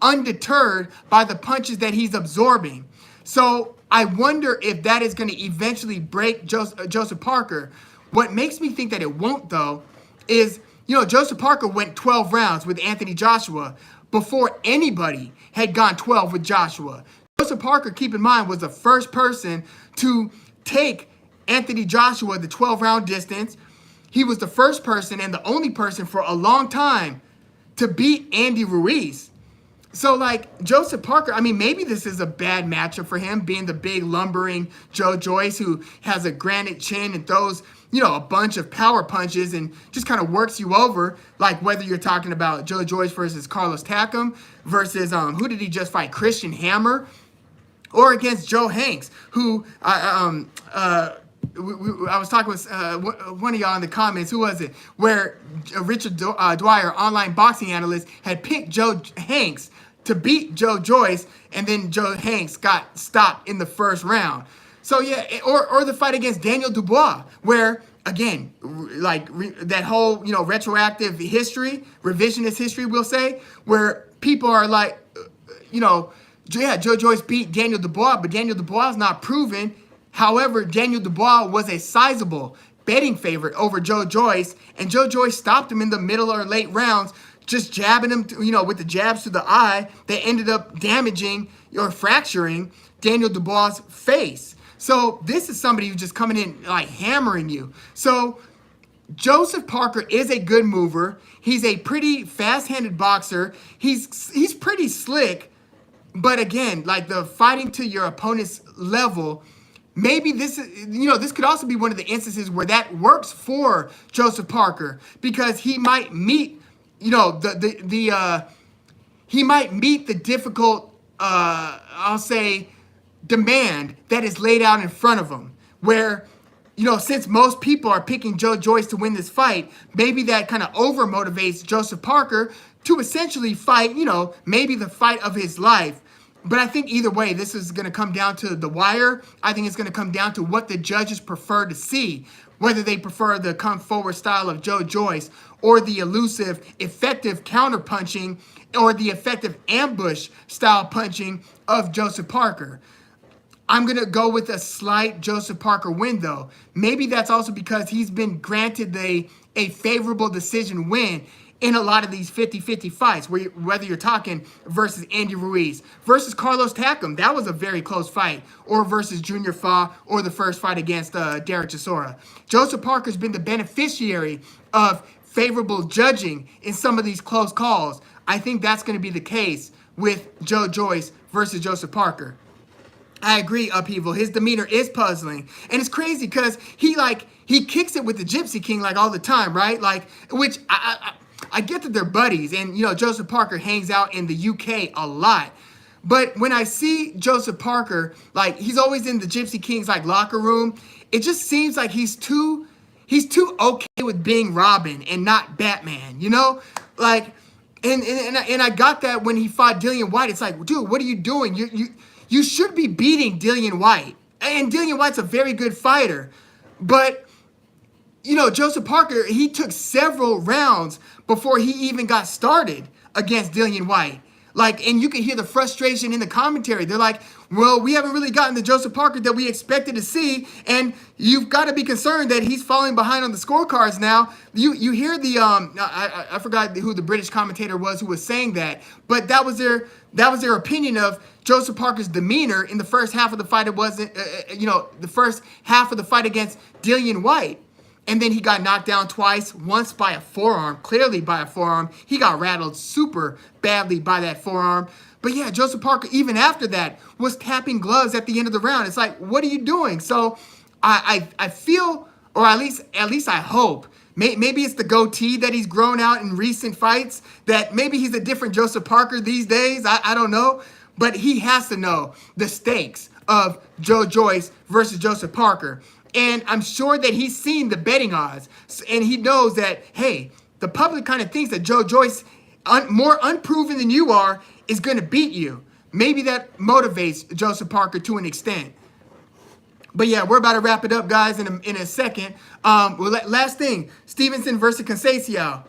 undeterred by the punches that he's absorbing. So I wonder if that is going to eventually break Joyce-Parker. What makes me think that it won't, though, is, Joyce-Parker went 12 rounds with Anthony Joshua before anybody had gone 12 with Joshua. Joyce-Parker, keep in mind, was the first person to take Anthony Joshua the 12-round distance. He was the first person and the only person for a long time to beat Andy Ruiz. So, Joyce-Parker, maybe this is a bad matchup for him, being the big, lumbering Joe Joyce who has a granite chin and throws, a bunch of power punches and just kind of works you over, whether you're talking about Joe Joyce versus Carlos Takam versus, who did he just fight, Christian Hammer, or against Joe Hanks, who, I was talking with one of y'all in the comments, who was it, where Richard Dwyer, online boxing analyst, had picked Joe Hanks to beat Joe Joyce, and then Joe Hanks got stopped in the first round. So yeah, or the fight against Daniel Dubois, where again, that whole retroactive history, revisionist history, we'll say, where people are yeah, Joe Joyce beat Daniel Dubois, but Daniel Dubois is not proven. However, Daniel Dubois was a sizable betting favorite over Joe Joyce, and Joe Joyce stopped him in the middle or late rounds, just jabbing him, with the jabs to the eye. They ended up damaging or fracturing Daniel Dubois' face. So this is somebody who's just coming in like hammering you. So Joseph Parker is a good mover. He's a pretty fast-handed boxer. He's pretty slick. But again, like the fighting to your opponent's level, maybe this is, this could also be one of the instances where that works for Joseph Parker, because he might meet, he might meet the difficult, I'll say, demand that is laid out in front of him, where, since most people are picking Joe Joyce to win this fight, maybe that kind of over motivates Joseph Parker to essentially fight, maybe the fight of his life. But I think either way, this is going to come down to the wire. I think it's going to come down to what the judges prefer to see, whether they prefer the come forward style of Joe Joyce or the elusive, effective counterpunching or the effective ambush style punching of Joseph Parker. I'm going to go with a slight Joseph Parker win, though. Maybe that's also because he's been granted a favorable decision win in a lot of these 50-50 fights, whether you're talking versus Andy Ruiz, versus Carlos Takam, that was a very close fight, or versus Junior Fa, or the first fight against Derek Chisora. Joseph Parker's been the beneficiary of favorable judging in some of these close calls. I think that's going to be the case with Joe Joyce versus Joseph Parker. I agree, Upheaval. His demeanor is puzzling. And it's crazy because he kicks it with the Gypsy King like all the time, right? Like, which I get that they're buddies, and Joseph Parker hangs out in the UK a lot. But when I see Joseph Parker, like he's always in the Gypsy King's like locker room, it just seems like he's too okay with being Robin and not Batman, Like, and I got that when he fought Dillian White. It's like, dude, what are you doing? You should be beating Dillian White, and Dillian White's a very good fighter, but. Joseph Parker, he took several rounds before he even got started against Dillian White. Like, and you can hear the frustration in the commentary. They're like, well, we haven't really gotten the Joseph Parker that we expected to see, and you've got to be concerned that he's falling behind on the scorecards now. You hear the, I forgot who the British commentator was who was saying that, but that was their opinion of Joseph Parker's demeanor in the first half of the fight. It wasn't, the first half of the fight against Dillian White. And then he got knocked down twice, once by a forearm, clearly by a forearm. He got rattled super badly by that forearm. But yeah, Joseph Parker, even after that, was tapping gloves at the end of the round. It's like, what are you doing? So I feel, or at least I hope, maybe it's the goatee that he's grown out in recent fights, that maybe he's a different Joseph Parker these days. I don't know. But he has to know the stakes of Joe Joyce versus Joseph Parker. And I'm sure that he's seen the betting odds, and he knows that, hey, the public kind of thinks that Joe Joyce, more unproven than you are, is going to beat you. Maybe that motivates Joseph Parker to an extent. But yeah, we're about to wrap it up, guys, in a second. Last thing, Stevenson versus Conceicao.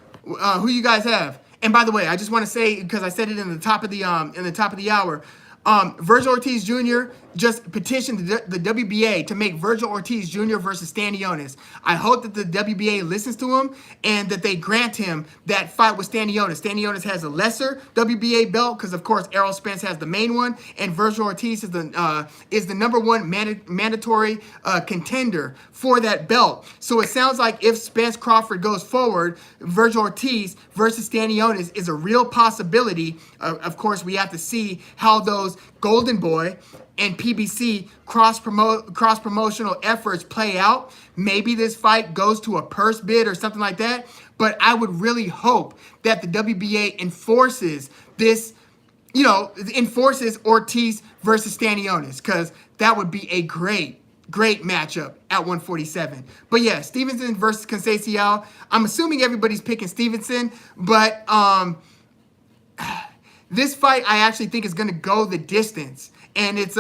Who you guys have? And by the way, I just want to say, because I said it in the top of the hour, Vergil Ortiz Jr. just petitioned the WBA to make Vergil Ortiz Jr. versus Stanionis. I hope that the WBA listens to him and that they grant him that fight with Stanionis. Stanionis has a lesser WBA belt because, of course, Errol Spence has the main one, and Vergil Ortiz is the number one mandatory contender for that belt. So it sounds like if Spence-Crawford goes forward, Vergil Ortiz versus Stanionis is a real possibility. Of course, we have to see how those Golden Boy and PBC cross-promotional efforts play out. Maybe this fight goes to a purse bid or something like that. But I would really hope that the WBA enforces this, enforces Ortiz versus Stanionis, because that would be a great matchup at 147. But yeah, Stevenson versus Conceicao. I'm assuming everybody's picking Stevenson, but this fight I actually think is going to go the distance. and it's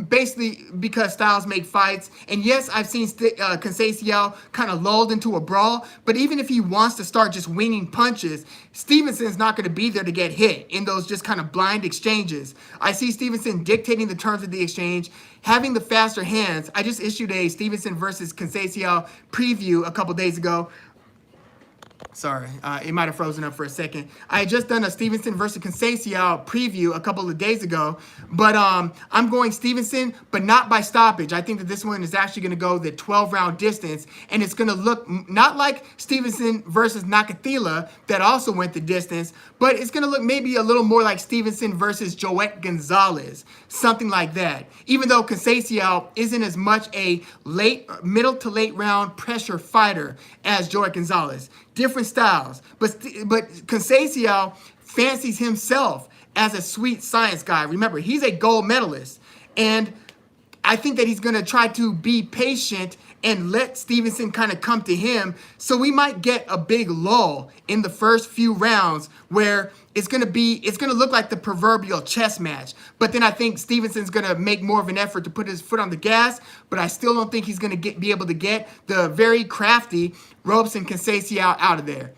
basically because styles make fights. And yes, I've seen Conceicao kind of lulled into a brawl, but even if he wants to start just winging punches, Stevenson's not going to be there to get hit in those just kind of blind exchanges. I see Stevenson dictating the terms of the exchange, having the faster hands. I just issued a Stevenson versus Conceicao preview a couple days ago. Sorry, it might have frozen up for a second. I had just done a Stevenson versus Conceicao preview a couple of days ago, but I'm going Stevenson, but not by stoppage. I think that this one is actually going to go the 12-round distance, and it's going to look not like Stevenson versus Nakatila that also went the distance, but it's going to look maybe a little more like Stevenson versus Joet Gonzalez, something like that. Even though Conceicao isn't as much a middle to late round pressure fighter as Joet Gonzalez. Different styles, but Conceicao fancies himself as a sweet science guy. Remember, he's a gold medalist, and I think that he's going to try to be patient and let Stevenson kind of come to him. So we might get a big lull in the first few rounds where it's going to look like the proverbial chess match. But then I think Stevenson's going to make more of an effort to put his foot on the gas, but I still don't think he's going to be able to get the very crafty Robeson Conceicao out of there.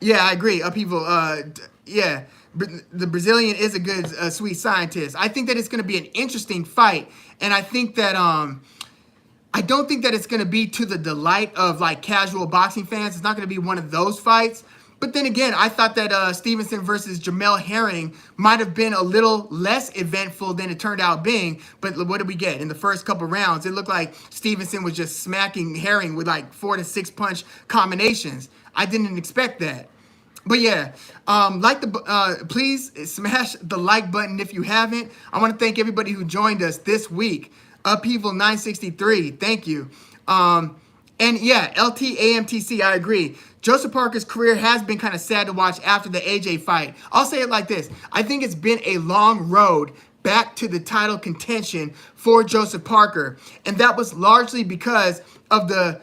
Yeah, I agree. Upheaval. Yeah, the Brazilian is a good sweet scientist. I think that it's going to be an interesting fight, and I think that I don't think that it's going to be to the delight of like casual boxing fans. It's not going to be one of those fights. But then again, I thought that Stevenson versus Jamel Herring might have been a little less eventful than it turned out being. But what did we get? In the first couple rounds, it looked like Stevenson was just smacking Herring with like 4 to 6 punch combinations. I didn't expect that. But yeah, please smash the like button if you haven't. I want to thank everybody who joined us this week. Upheaval 963, thank you. And yeah, LTAMTC, I agree. Joyce-Parker's career has been kind of sad to watch after the AJ fight. I'll say it like this. I think it's been a long road back to the title contention for Joyce-Parker. And that was largely because of the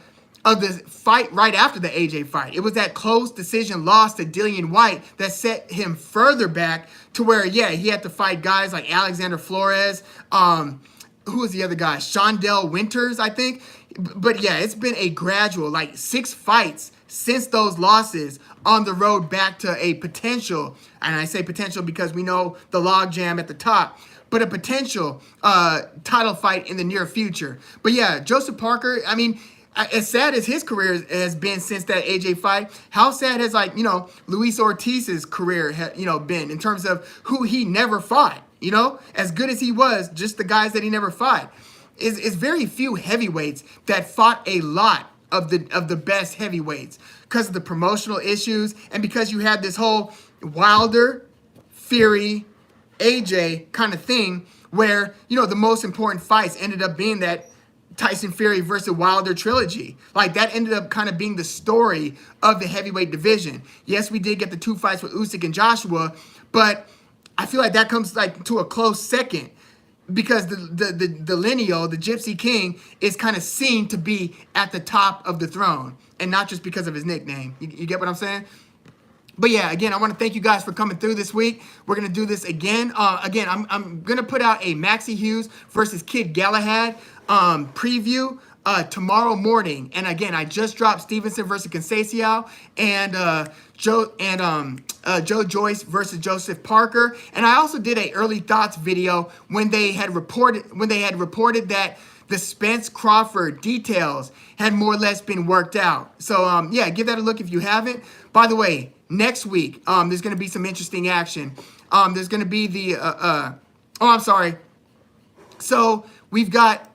fight right after the AJ fight. It was that close decision loss to Dillian White that set him further back to where, yeah, he had to fight guys like Alexander Flores, who was the other guy? Shondell Winters, I think. But yeah, it's been a gradual, like 6 fights since those losses on the road back to a potential, and I say potential because we know the logjam at the top, but a potential title fight in the near future. But yeah, Joyce-Parker, I mean, as sad as his career has been since that AJ fight, how sad has, like, you know, Luis Ortiz's career, been in terms of who he never fought, you know? As good as he was, just the guys that he never fought. Is very few heavyweights that fought a lot of the best heavyweights because of the promotional issues and because you had this whole Wilder, Fury, AJ kind of thing where, you know, the most important fights ended up being that Tyson Fury versus Wilder trilogy. Like, that ended up kind of being the story of the heavyweight division. Yes, we did get the 2 fights with Usyk and Joshua, but I feel like that comes like to a close second because the lineal, the Gypsy King, is kind of seen to be at the top of the throne, and not just because of his nickname. You get what I'm saying? But yeah, again, I want to thank you guys for coming through this week. We're going to do this again. I'm going to put out a Maxie Hughes versus Kid Galahad preview tomorrow morning. And again, I just dropped Stevenson versus Conceicao and Joe Joyce versus Joyce-Parker. And I also did a early thoughts video when they had reported that the Spence-Crawford details had more or less been worked out. So yeah, give that a look if you haven't. By the way, next week there's going to be some interesting action. There's going to be the So we've got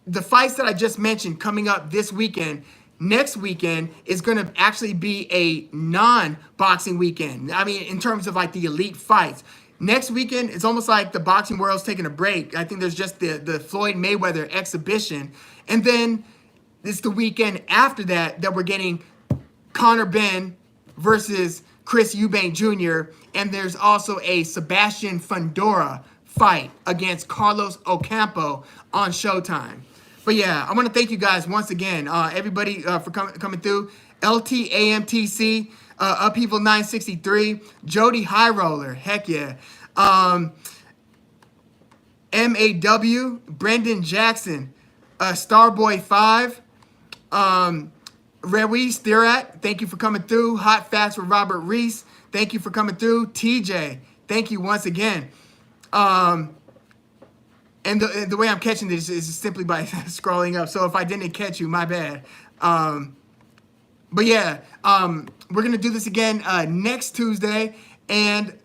the fights that I just mentioned coming up this weekend. Next weekend is going to actually be a non-boxing weekend. I mean, in terms of like the elite fights. Next weekend, it's almost like the boxing world's taking a break. I think there's just the Floyd Mayweather exhibition. And then it's the weekend after that we're getting Conor Benn versus Chris Eubank Jr. And there's also a Sebastian Fundora fight against Carlos Ocampo on Showtime. But yeah, I want to thank you guys once again, everybody for coming through. LTAMTC, Upheaval 963, Jody High Roller, heck yeah. MAW, Brendan Jackson, Starboy 5, Ruiz Thirat, thank you for coming through. Hot Facts with Robert Reese, thank you for coming through. TJ, thank you once again. And the way I'm catching this is simply by scrolling up. So if I didn't catch you, my bad. But yeah, we're going to do this again next Tuesday. And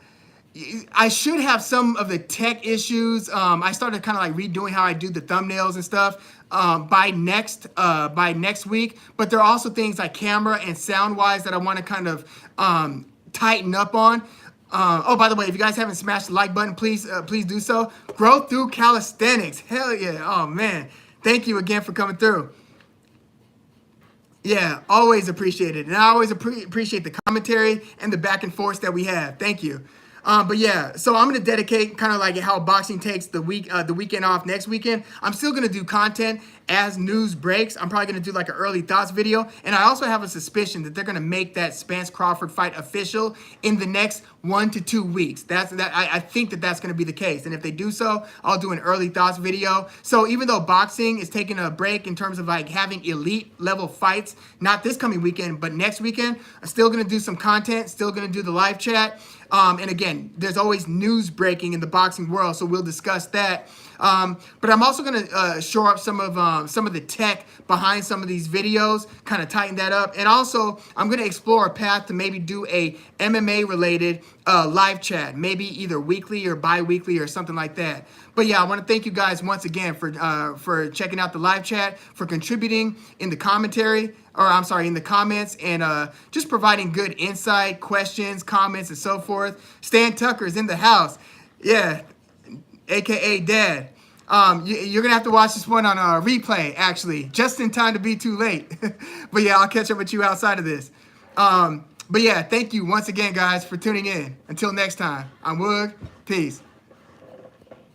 I should have some of the tech issues. I started kind of like redoing how I do the thumbnails and stuff by next week. But there are also things like camera and sound wise that I want to kind of tighten up on. Oh, by the way, if you guys haven't smashed the like button, please do so. Growth through calisthenics. Hell yeah. Oh man. Thank you again for coming through. Yeah, always appreciate it. And I always appreciate the commentary and the back and forth that we have. Thank you. But yeah, so I'm going to dedicate kind of like how boxing takes the weekend off next weekend. I'm still going to do content as news breaks. I'm probably going to do like an early thoughts video. And I also have a suspicion that they're going to make that Spence-Crawford fight official in the next 1 to 2 weeks. I think that's going to be the case. And if they do so, I'll do an early thoughts video. So even though boxing is taking a break in terms of like having elite level fights, not this coming weekend, but next weekend, I'm still going to do some content, still going to do the live chat. And again, there's always news breaking in the boxing world, so we'll discuss that. But I'm also going to shore up some of the tech behind some of these videos, kind of tighten that up. And also, I'm going to explore a path to maybe do a MMA-related live chat, maybe either weekly or bi-weekly or something like that. But yeah, I want to thank you guys once again for checking out the live chat, for contributing in the commentary, or I'm sorry, in the comments, and just providing good insight, questions, comments, and so forth. Stan Tucker's in the house. Yeah, AKA Dad. You're going to have to watch this one on a replay, actually, just in time to be too late. But yeah, I'll catch up with you outside of this. But yeah, thank you once again, guys, for tuning in. Until next time, I'm Woog. Peace.